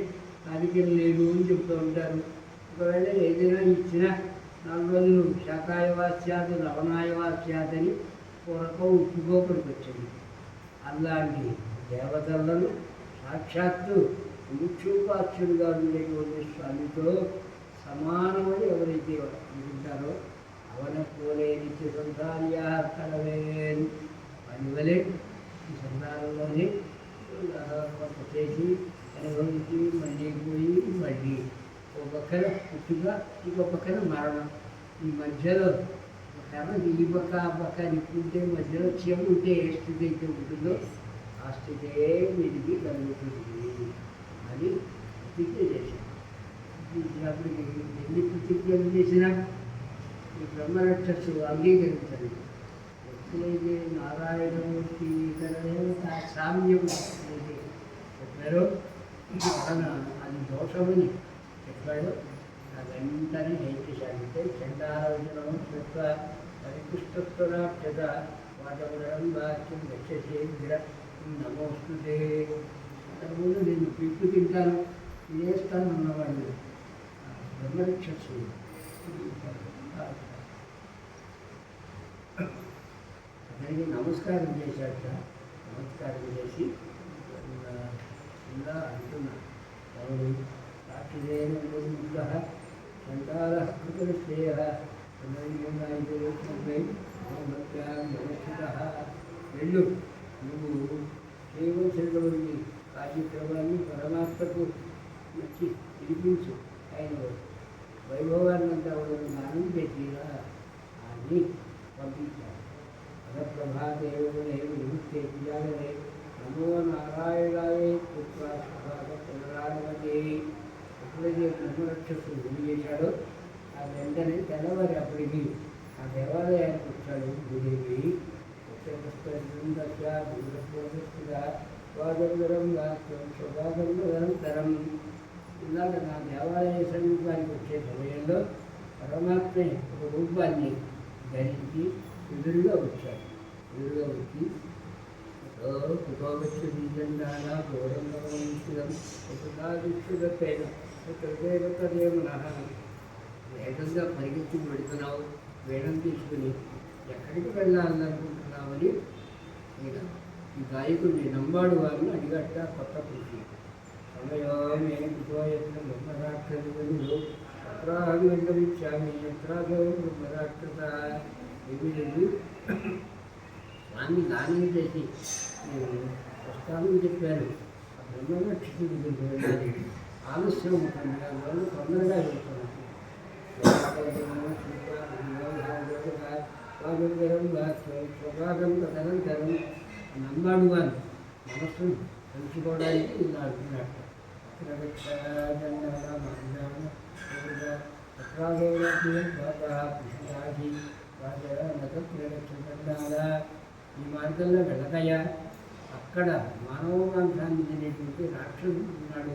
దానికి లేదు అని చెప్తూ ఉంటారు. ఒకవేళ ఏదైనా ఇచ్చినా 4 రోజులు శాకాయవాస్యాది లవణాయవాస్యాదని పూర్వకం ఉప్పుకోపడికి వచ్చింది. అలాంటి దేవతలను సాక్షాత్తు ముఖ్యోపాఖ్యుడుగా ఉండేటువంటి స్వామితో సమానమని ఎవరైతే ఉంటారో అవన పోలే నిత్య సంసార్యా కలవేన్ అని వలె ఈ సంసారంలోనే కొంత చేసి అనుభవించి మళ్ళీ పోయి మళ్ళీ ఒక పక్కన పుట్టుక, ఇంకో పక్కన మరణం. ఈ మధ్యలో ఈ పక్క ఆ పక్క నిప్పుంటే మధ్యలో చెవు ఉంటే ఏ స్థితి అయితే ఉంటుందో ఆ స్థితే వీడికి కలుగుతుంది అని ప్రతిజ్ఞ చేశాను. అప్పటికి ఎన్ని ప్రతిజ్ఞలు చేసినా ఈ బ్రహ్మరక్షసు అంగీకరించాలి. ఎప్పుడైతే నారాయణమూర్తి సామ్యం చెప్పారో అది దోషమని చెప్పాడో అది వెంటనే హేతుశాంతే చండాలవచనం శ్రుత్వ పరిపుష్టస్వరాక్షత వాటవరం వాక్యం రక్షసేంద్ర నమోస్తుతే. అంతకుముందు నేను పిప్పు తింటాను తినేస్తాను అన్నవాడిని బ్రహ్మరక్షసు అతనికి నమస్కారం చేశాక నమస్కారం చేసి ఇలా అంటున్నా ఎవరు రాక్షసేన చండాల కృతశ్రేయ వెళ్ళు, నువ్వు చేయవలసినటువంటి కార్యక్రమాన్ని పరమాత్మకు నచ్చి తినిపించు, ఆయన వైభవాన్నంతా వాళ్ళని స్నానం చేసిరా అని పంపించారు. పదప్రభాదేవే విముక్తే పియాలనే నమో నారాయణాయ పుత్రాదే. ఎప్పుడైతే బ్రహ్మరక్షసు గురి చేశాడో ఆ వెంటనే తెల్లవారి అప్పటికి ఆ దేవాలయానికి వచ్చాడు భూదేవి. స్వాగంతరం ఇలాగ నా దేవాలయ సమీపానికి వచ్చే సమయంలో పరమాత్మే ఒక రూపాన్ని ధరించి ఎదురుగా వచ్చాడు. ఎదురుగా వచ్చి కుటుంబచ్చుదండాల గౌరవం ఉపదాదిస్తున్న దేవతదేవన వేగంగా పరిగెత్తి పెడుతున్నావు, వేగం తీసుకుని ఎక్కడికి వెళ్ళాలనుకుంటున్నామని ఈ గాయకుడిని నంబాడు వారిని అడిగట్ట కొత్త కృషి సమయమే కుతోయత్న బ్రహ్మరాక్షసులు అత్రాహంగమిచ్చామి ఎత్రాగో బ్రహ్మరాక్షస ఏమి స్వామి దానం చేసి నేను వస్తానని చెప్పాను. ఆ బ్రహ్మరాక్షసుడి దగ్గరికి వెళ్ళాలి, ఆలస్యం ఉంటుంది, అందువల్ల తొందరగా వెళ్తున్నాను. స్వభాగం తదనంతరం నంబాడు వారు మనస్సును తెలుసుకోవడానికి ఇలా అంటున్నట్టు ఈ మార్గంలో వెళ్ళకయ్యా, అక్కడ మానవ వంశాన్ని తినేటువంటి రాక్షసుడు ఉన్నాడు,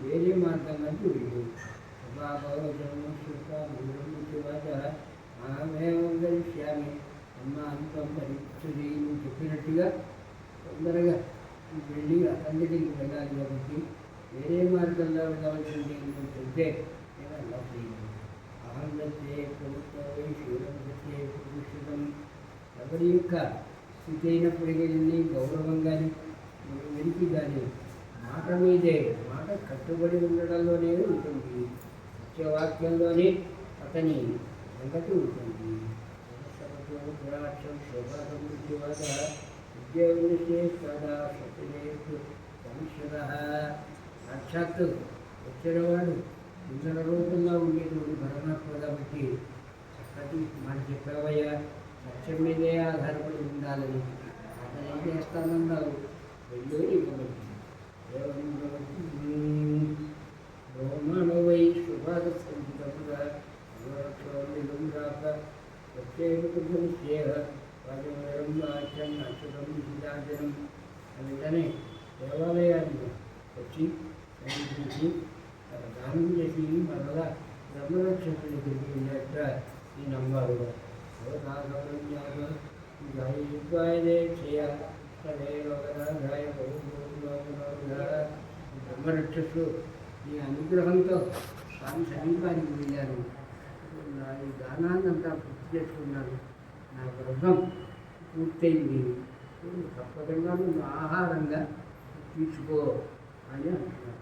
వేరే మార్గంలోకి వెళ్ళు. గరిష్యామి అమ్మ అంతం పరీక్షది నువ్వు చెప్పినట్టుగా తొందరగా వెళ్ళి అతని దగ్గరికి వెళ్ళాలి కాబట్టి వేరే మార్గంలో వెళ్ళవలసింది నువ్వు చెప్తే నేను అలా చేయను. అహం దత్తే ప్రభుత్వే శూలం దత్తే ప్రతిష్ఠితం ఎవరి యొక్క స్థితి అయినప్పటికీ గౌరవంగాని వెలికి కానీ మాట మీదే, మాట కట్టుబడి ఉండడంలోనే ఉంటుంది, సత్యవాక్యంలోనే అతని సంగతి ఉంటుంది. సాక్షాత్తు వచ్చేవాడు ఇంధన రూపంగా ఉండేటువంటి పరమాత్మ కాబట్టి చక్కటి మాట చెప్పావయ్యా, సత్యం మీదే ఆధారపడి ఉండాలని. అతను ఏం చేస్తానన్నావు, వెళ్ళి ఇవ్వబడుతుంది. రోమానవై శుభాగంగా వెంటనే దేవాలయాన్ని వచ్చి సందర్శించి దానం చేసి మరలా బ్రహ్మరక్షకుని దగ్గరికి వెళ్ళాక ఈ నంబాడు బ్రహ్మరక్షసు ఈ అనుగ్రహంతో స్వామి సమీపానికి వెళ్ళాను. ఈ దానాన్ని అంతా పూర్తి చేసుకున్నాను, నా వ్రతం పూర్తయింది, తప్పకుండా నువ్వు ఆహారంగా తీసుకో అని అంటున్నారు.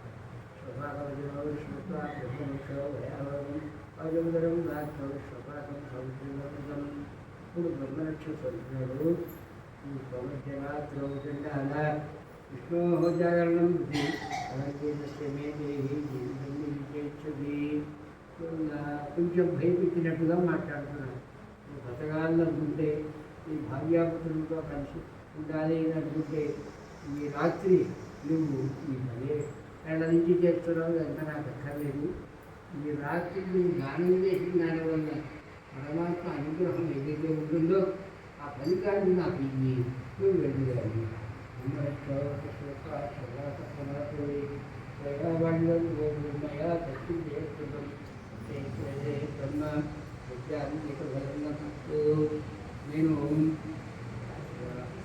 ఇప్పుడు బ్రహ్మరక్షసు అంటున్నాడు, ఈ ప్రవచనాత్రౌచండాల విష్ణో జాగరణం బుద్ధి అలాగే కొంచెం భయపెట్టినట్టుగా మాట్లాడుతున్నాను. నువ్వు బతకాలనుకుంటే, ఈ భార్యాపుత్రులతో కలిసి ఉండాలి అని అనుకుంటే, ఈ రాత్రి నువ్వు ఈ పని ఏళ్ళ నుంచి చేస్తున్నావు, అంతా నాకు అక్కర్లేదు. ఈ రాత్రి నువ్వు దానం చేసిన దానివల్ల పరమాత్మ అనుగ్రహం ఏదైతే ఉంటుందో ఆ ఫలితాన్ని నాకు ఇవి నువ్వు వెళ్ళాలి. నేను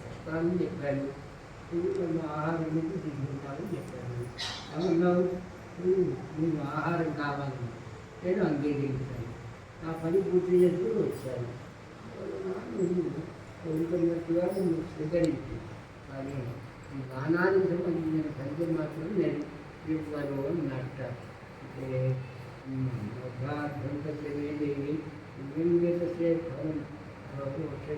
వస్తానని చెప్పాను, ఆహారం నుంచి తీసుకుంటానని చెప్పాను. అవున్నావు, నేను ఆహారం కావాలని నేను అంగీకరించాను. నా పని పూర్తి చేసుకుని వచ్చాను. కోరుకున్నట్టుగా నువ్వు స్వీకరించి, కానీ ఈ దానానికి సంబంధించిన ఫలితం మాత్రం నేను ఇవ్వను అన్నట్ట. అంటే దేవి ఇంగితసే ఫలం వర్షాది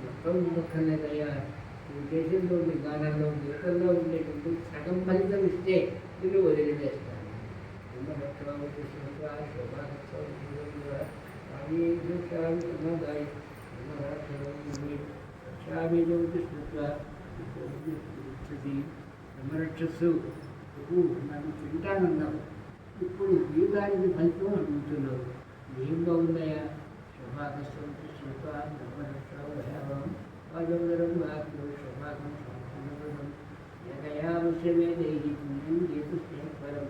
మొత్తం దక్కలేదయ్యా. ఈ దేశంలో ఉండే గానంలో దేశంలో ఉండేటువంటి సగం ఫలితం ఇస్తే నేను వదిలివేస్తాను. బ్రహ్మరక్షసు నన్ను తింటానన్నావు, ఇప్పుడు ఈ దానికి ఫలితం అడుగుతున్నావు. ఏం బాగుందయ్యా? శుభాగస్తం బ్రహ్మరక్షం వాజోదరం వాక్యం శుభాగం సంస్కృతం ఏకయావశ్యమే దేహి పుణ్యం చేతు స్నేహపరం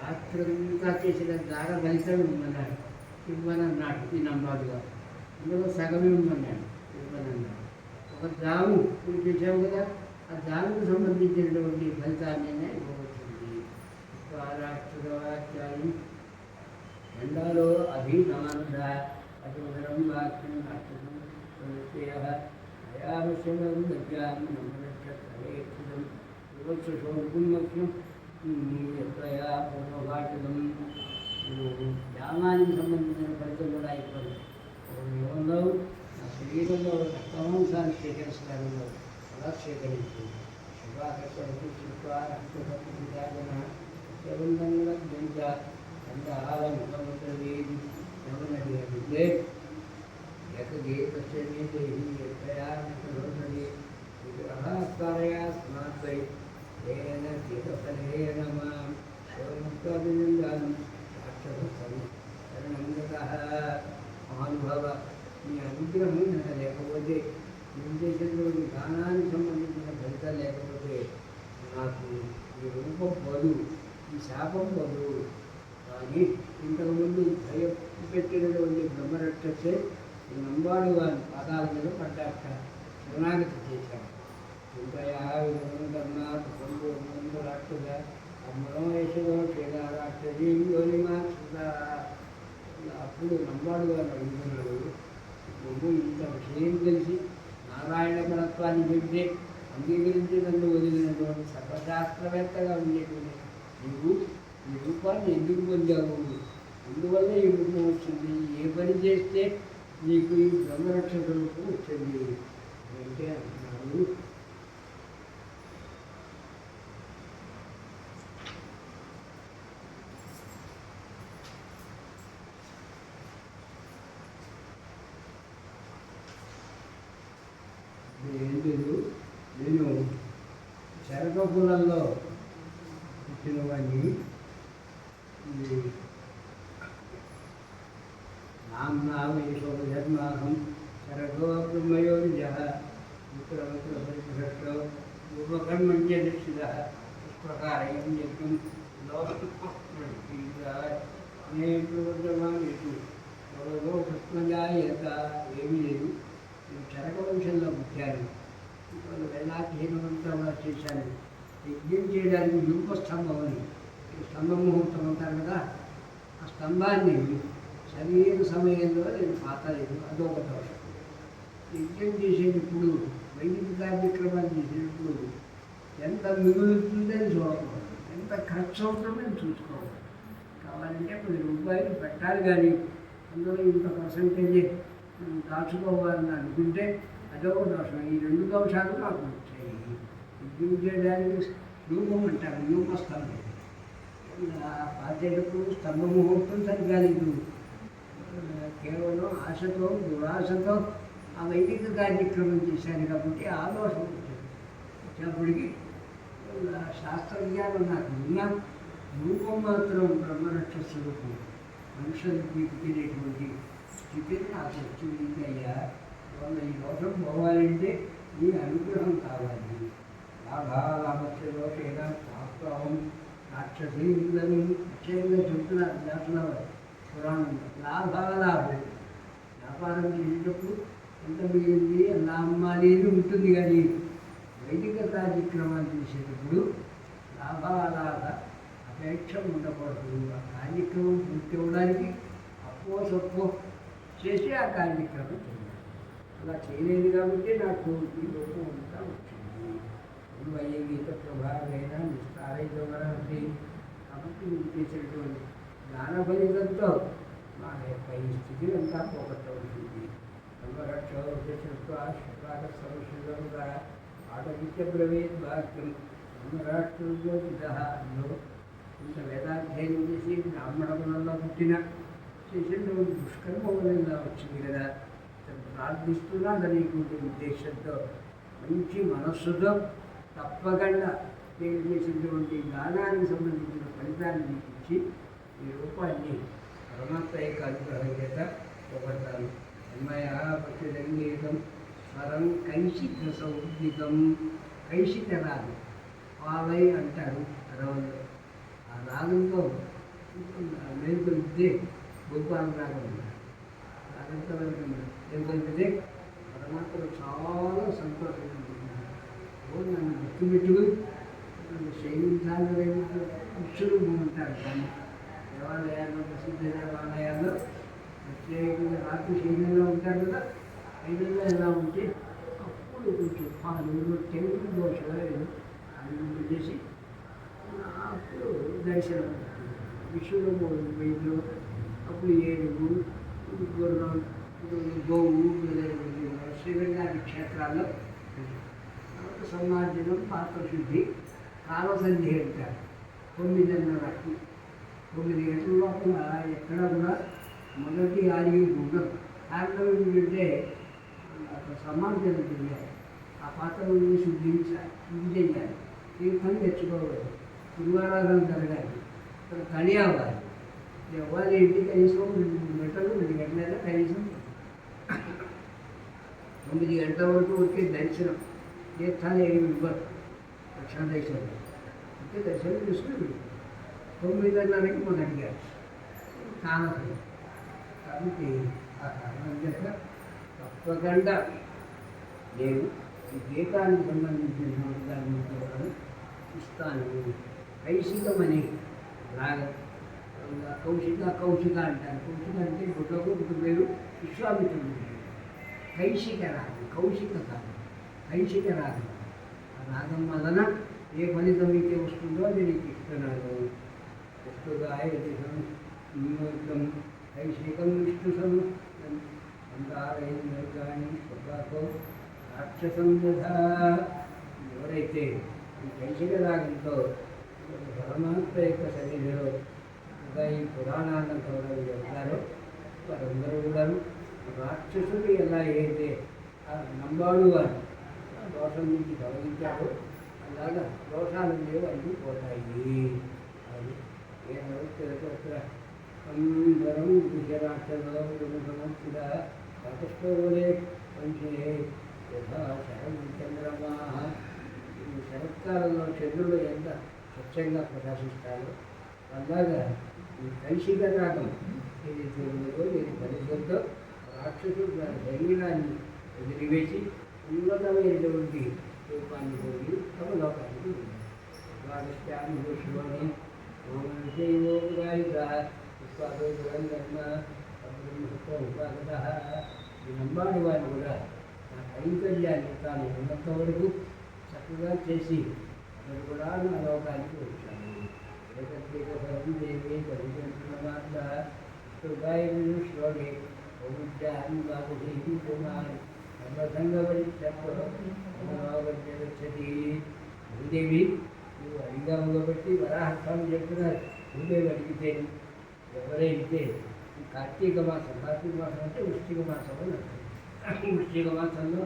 రాత్రంతా చేసిన దార ఫలితం ఇవ్వమన్నాడు. ఇవ్వనన్నాడు ఈ నంబాడుగా. అందులో సగమే ఇవ్వమన్నాడు, ఇవ్వనన్నాడు. ఒక జాము పూజ చేసావు కదా, ఆ జాముకు సంబంధించినటువంటి ఫలితాన్ని ఇవ్వవచ్చింది. రాష్ట్రవాక్యాలు ఎండాలో అభిమానుడ అటువరం వాక్యం రాక్షసం అయావశ్యకం దగ్గాం నమరక్షేక్షం వివత్సోముఖ్యం పూర్వఘాటకం. ధ్యానానికి సంబంధించిన ఫలితం కూడా ఇప్పుడు యోగంలో నా శరీరంలో రక్తమాంసాన్ని స్వీకరిస్తారు, అలా స్వీకరించింది. శుభాకర్షణ శిల్పారణ అందాలంటే విగ్రహాస్కారయా సమాత్వై ఏన తీర్థఫలేన మాం శివముక్తాభినందనం రాక్షసరణంగతః. మహానుభావ, మీ అనుగ్రహం లేకపోతే, నేను చేసినటువంటి దానానికి సంబంధించిన ఫలితాలు లేకపోతే నాకు ఈ రూపం పోదు, ఈ శాపం పోదు. కానీ ఇంతకుముందు భయపెట్టినటువంటి బ్రహ్మరక్షసే ఈ నంబాడు వారి పాదాల మీద పడ్డాక శరణాగతి చేశాను. రాక్షస అమ్మేషో క్షీరాక్షసి అప్పుడు నంబాడు వారు అడుగుతున్నాడు, నువ్వు ఇంత విషయం తెలిసి నారాయణ పరత్వాన్ని చెబితే అంగీకరించి నన్ను వదిలినటువంటి సర్వశాస్త్రవేత్తగా ఉండేటువంటి నీవు ఈ రూపాన్ని ఎందుకు పొందావు? అందువల్ల ఈ రూపం వచ్చింది. ఏ పని చేస్తే నీకు ఈ బ్రహ్మరక్షక రూపం వచ్చింది అంటే అంటున్నాడు. నేను శరక కులంలో పుట్టిన వాడిని. నామ్నామేషోధర్మాహం శరగో బ్రహ్మయోనిజ మిత్రమిత్రపరిభ్రష్టో పూర్వకర్మంచనిశ్చిత ప్రకారం యజ్ఞం నేర్వర్ధమానేషు సర్వగో కృష్ణజాయత. ఏమీ లేదు, నేను శరక వంశంలో పుట్టాను. వాళ్ళు వేలాధ్యయనమంతా చేశాను. యజ్ఞం చేయడానికి యూపస్తంభం అని స్తంభ ముహూర్తం అంటారు కదా, ఆ స్తంభాన్ని సరైన సమయంలో నేను పాతలేదు. అదొక దోషం. యజ్ఞం చేసేటప్పుడు, వైదిక కార్యక్రమాలు చేసేటప్పుడు ఎంత మిగులుతుందని చూడకూడదు, ఎంత ఖర్చు అవుతుందని చూసుకోవాలి. కావాలంటే 10 రూపాయలు పెట్టాలి, కానీ అందులో ఇంత పర్సంటేజ్ దాచుకోవాలని అనుకుంటే అదొక దోషం. ఈ 2 దోషాలు నాకు వచ్చాయి. యజ్ఞం చేయడానికి రూపం అంటారు, రూపస్తంభం. పాతేటప్పుడు స్తంభ ముహూర్తం సరిగా లేదు. కేవలం ఆశతో దురాశతో ఆ వైదిక కార్యక్రమం చేశాను కాబట్టి ఆ దోషం వచ్చింది. వచ్చేప్పటికి శాస్త్రజ్ఞానం నాకు ఉన్నా, రూపం మాత్రం బ్రహ్మరక్షస రూపం, మనుషులకి పుట్టినటువంటి స్థితిని నాకు వచ్చింది. అయ్యా, వాళ్ళ ఈ దోషం పోవాలంటే నీ అనుగ్రహం కావాలి. లాభాలాభస్య దోషేన శాస్త్రం రాక్షసీలను నిశ్చయంగా చెబుతున్నారు వ్యాసులవారు పురాణంలో. లాభాలాభం, వ్యాపారం చేసేటప్పుడు ఎంత మిగిలింది ఎలా అమ్మాలి అని ఉంటుంది, కానీ వైదిక కార్యక్రమాలు చేసేటప్పుడు లాభాలాభ అపేక్ష ఉండకూడదు. ఆ కార్యక్రమం పూర్తి అవ్వడానికి అప్పో సొప్పో చేసి ఆ కార్యక్రమం చేయాలి. అలా చేయలేదు కాబట్టి నాకు ఈ లోపం అంతా వచ్చింది. వయ్య గీత ప్రభావేణ నిస్తారైతే కాబట్టి నువ్వు చేసేటువంటి జ్ఞాన ఫలితంతో మా యొక్క ఈ స్థితి అంతా పోగొట్టవుతుంది. బ్రహ్మరాక్షసుగా ఆటవిద్య బ్రవేద్ వాక్యం బ్రహ్మరాక్షసులో ఇంత వేదాధ్యయనం చేసి బ్రాహ్మణ కులంలో పుట్టిన చేసినటువంటి దుష్కర్మ వల్ల వచ్చింది కదా, ప్రార్థిస్తున్నా అనేటువంటి ఉద్దేశంతో మంచి మనస్సుతో తప్పకుండా నేను చేసినటువంటి దానానికి సంబంధించిన ఫలితాన్ని మీకు ఇచ్చి ఈ రూపాన్ని పరమాత్మ యొక్క అనుగ్రహం చేత పోగొడతాను. అన్మయ పక్షులంగీతం స్వరం కైశిక సౌద్గితం కైశిక రాగం పాలై అంటారు రవంలో. ఆ రాగంతో మేలుకొల్పితే భూపాల రాగం ఉన్నారు. రాగంతో మేలుకొల్పితే పరమాత్మ చాలా సంతోషంగా ఉంటున్నారు. నన్ను గుర్తుపెట్టుకుని నన్ను సేవించాలని కృష్ణుడు ఉంటారు. కానీ దేవాలయాల్లో ప్రసిద్ధ దేవాలయాల్లో ప్రత్యేకంగా రాత్రి శైలంలో ఉంటారు కదా. శైలంలో ఎలా ఉంటే అప్పుడు కొంచెం పాలు టెంపుల్ దోషాలు అన్ని చేసి అప్పుడు దర్శనం విష్ణుడు 3 అప్పుడు ఏనుగు గుర్రం గోవు శ్రీరంగాది క్షేత్రాల్లో సమార్జనం పాత్రశుద్ధి కాలసంధి అంటారు. 9:30 9 గంటల లోపల ఎక్కడ కూడా మొదటి ఆర్గింపు ఉండదు. కారణం ఏంటంటే సమార్జనం చేయాలి. ఆ పాత్రలను శుద్ధి చేయాలి. తీర్థం తెచ్చుకోవాలి. గురువారాధన జరగాలి. ఇక్కడ కడి అవ్వాలి. అవ్వాలి ఏంటి కనీసం 2 గంటలు 2 గంటలైనా కనీసం 9 గంటల వరకు వచ్చే దర్శనం. తీర్థాలు ఏమి ఇవ్వరు దక్షిణ దేశంలో. అంటే దర్శనం తీసుకుని 9:30కి మొదటిగా కానసం. కాబట్టి ఆ కారణం చేత తప్పకుండా నేను ఈ గీతానికి సంబంధించిన దాన్ని కూడా ఇస్తాను. కైశికమని రాగం కౌశిక అంటారు. కౌశిక అంటే గుడ్డకు ఒక పేరు విశ్వామిత్రుడు. కైశిక రాగం కౌశిక కాదు, కైశిక రాగం. ఆ రాగం వలన ఏ ఫలితం అయితే వస్తుందో అది నీకు ఇస్తున్నాను. వస్తుగాయతికం కైశికం విష్ణు సమస్తం అంతారయని స్వభాతో రాక్షసం యథా. ఎవరైతే ఈ కైశిక రాగంతో పరమాత్మ యొక్క సన్నిధిలో ఈ పురాణాలను కూడా చెప్తారో వారందరూ కూడా రాక్షసుడు ఎలా అయితే నంబాడు వారు దోషం నుంచి తొలగించారో అలాగా దోషాలు లేవు అన్నీ పోతాయి. అది అందరం గుజరాక్షసుడా రాక్షసులే మంచి యథా శరం చంద్రమా. శరత్కాలంలో చంద్రుడు ఎంత స్వచ్ఛంగా ప్రకాశిస్తారో అలాగా ఈ కైశిక రాగం ఏదైతే ఉన్నదో ఏది పరిశుద్ధో రాక్షసుడు దాని శరీరాన్ని వదిలివేసి ఉన్నతమైనటువంటి రూపాన్ని పోయి తమ లోకానికి ద్వాదశ్యామి శివాని ఉపాగత. ఈ నంబాడి వారిని కూడా నా కైంకర్యాన్ని తాను ఉన్నంత వరకు చక్కగా చేసి అతను కూడా నా లోకానికి వచ్చాను. దేవి పరిచర్మాత శ్లోకే పౌరుద్యాన్ని బాబు కుమారి సర్వసంగవరిచ్చతి. భూదేవి నువ్వు అడిగాము కాబట్టి వరాహస్వామి చెప్తున్నారు. భూదేవి అడిగితే ఎవరైతే ఈ కార్తీక మాసం అంటే వృశ్చిక మాసం అని అర్థం. వృశ్చిక మాసంలో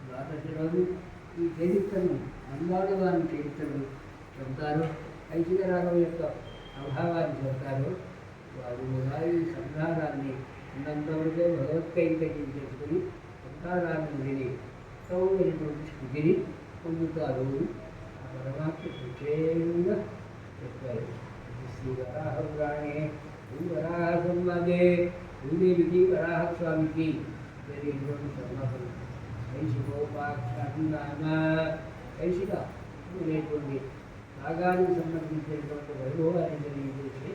ద్వాదశి రోజు ఈ చరిత్రను నంబాడు వారి చరిత్రను చెబుతారు. కైశిక రాగం యొక్క ప్రభావాన్ని చెబుతారు. వారు ఈ సంసారాన్ని ఉన్నంతవరకే భగవత్కైంకర్యం చేసుకుని సంసారాన్ని విని ఉత్తమమైనటువంటి స్థితిని పొందుతారు. ఆ పరమాత్మ ప్రత్యేకంగా చెప్పారు. శ్రీ వరాహపురాణే వరాహ సంవాదే భూదేవికి వరాహస్వామికి జరిగినటువంటి సంవాదం కైశికోపాఖ్యాన కైశిక అనేటువంటి రాగానికి సంబంధించినటువంటి వైభవాన్ని తెలియజేసే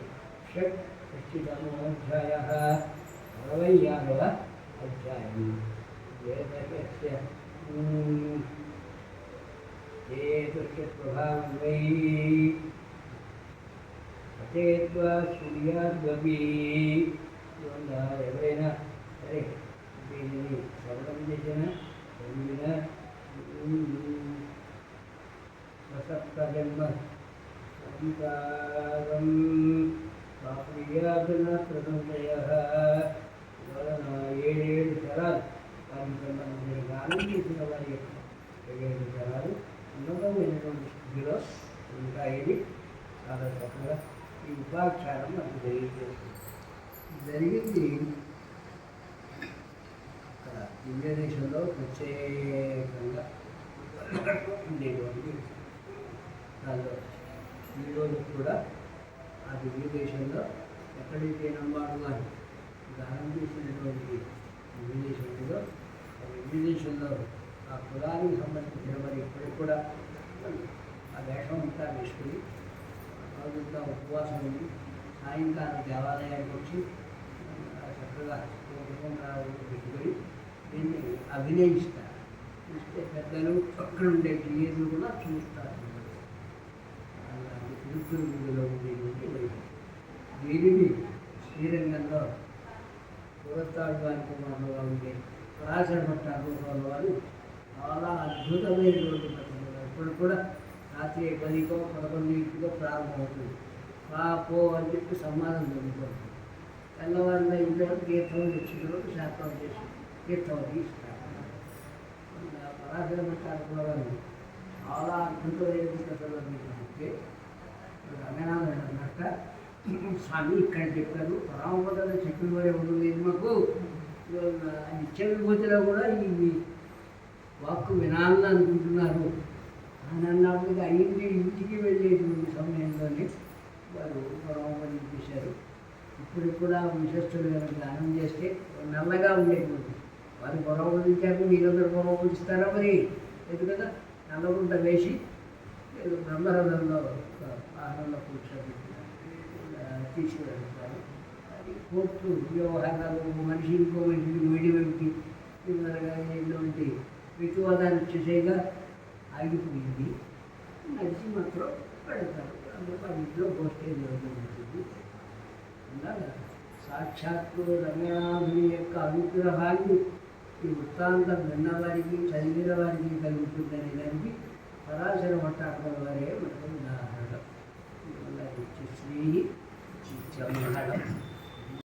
షష్ఠితమోధ్యాయ 66వ అధ్యాయం. ప్రభావం వై అచేత్వా సూర్యాద్వీ. ఎవరైనా సరే దీనిని శ్రవణం చేసిన చదివిన సప్తజన్మ సంకారం ప్రియాదన ప్రసంశయ. 7 తరాలు వారికి సంబంధించిన గానం చేసిన వారి యొక్క 7 తరాలు ఉన్నతమైనటువంటి స్థితిలో ఉంటాయని చాలా చక్కగా ఈ ఉపాఖ్యానం మనకు తెలియజేస్తుంది. జరిగింది అక్కడ ఇండియా దేశంలో ప్రత్యేకంగా ఉండేటువంటి దానిలో ఈరోజు కూడా ఆ దివ్య దేశంలో ఎక్కడైతే నమ్మాడు అని దానం చేసినటువంటి దివ్య దేశంలో ఆ దివ్య దేశంలో ఆ కులానికి సంబంధించిన మరి ఇప్పటికి కూడా ఆ వేషం అంతా వేసుకుని రోజంతా ఉపవాసం ఉండి సాయంకాలం దేవాలయానికి వచ్చి చక్కగా పెట్టుకొని దీన్ని అభినయిస్తారు. చూస్తే పెద్దలు అక్కడ ఉండే టీఏలు కూడా చూస్తారు. అలాంటి తిరుపతిలో ఉండేటువంటి దీనిని శ్రీరంగంలో పురస్తాడు కుమారులుగా ఉండే పరాశర భట్టారు వారు చాలా అద్భుతమైనటువంటి పద్ధతులు. ఇప్పుడు కూడా రాత్రి 10కో 11కో ప్రారంభమవుతుంది. పో అని చెప్పి సమాధానం జరుగుతుంది. తెల్లవారిన ఇంట్లో తీర్థం తెచ్చిన శాస్త్రం చేసి తీర్థం తీస్తారు. పరాశర భట్టారు వారు చాలా అద్భుతమైనటువంటి కథలు అంటే రంగనాథన్ అన్నట్ట స్వామి ఇక్కడ చెప్పారు పరామపద చెప్పిన వారే ఉంటుంది మాకు నిత్య విభూతిలో కూడా ఈ వాక్కు వినాలని అనుకుంటున్నారు అని అన్నప్పుడు అయింది. ఇంటికి వెళ్ళేటువంటి సమయంలోనే వారు పరామపదించేశారు. ఇప్పుడు కూడా విశిష్టలు దానం చేస్తే నల్లగా ఉండేటువంటి వారు పరామపదించారు. మీరందరూ పరామపదిస్తారా మరి లేదు కదా. నల్లగుంట వేసి బ్రహ్మరథంలో ఆహారంలో కూర్చోబెట్టి తీసుకువెళ్తారు. అది కోర్టు వ్యవహారాలు మనిషి ఇంకో మనిషికి మీడియంకి ఇటువంటి వివాదాలు వచ్చేసేగా ఆగిపోయింది. నడిచి మాత్రం పెడతారు. అందుకు ఇంట్లో గోష్ఠీ జరుగుతుంది. అలాగా సాక్షాత్తు రంగనాథుని యొక్క అనుగ్రహాన్ని ఈ వృత్తాంతం విన్నవారికి చదివిన వారికి కలుగుతుందనే దానికి పరాశర భట్టారకుల వారే మనకు ఉదాహరణ. శ్రీ చిత్యమహళం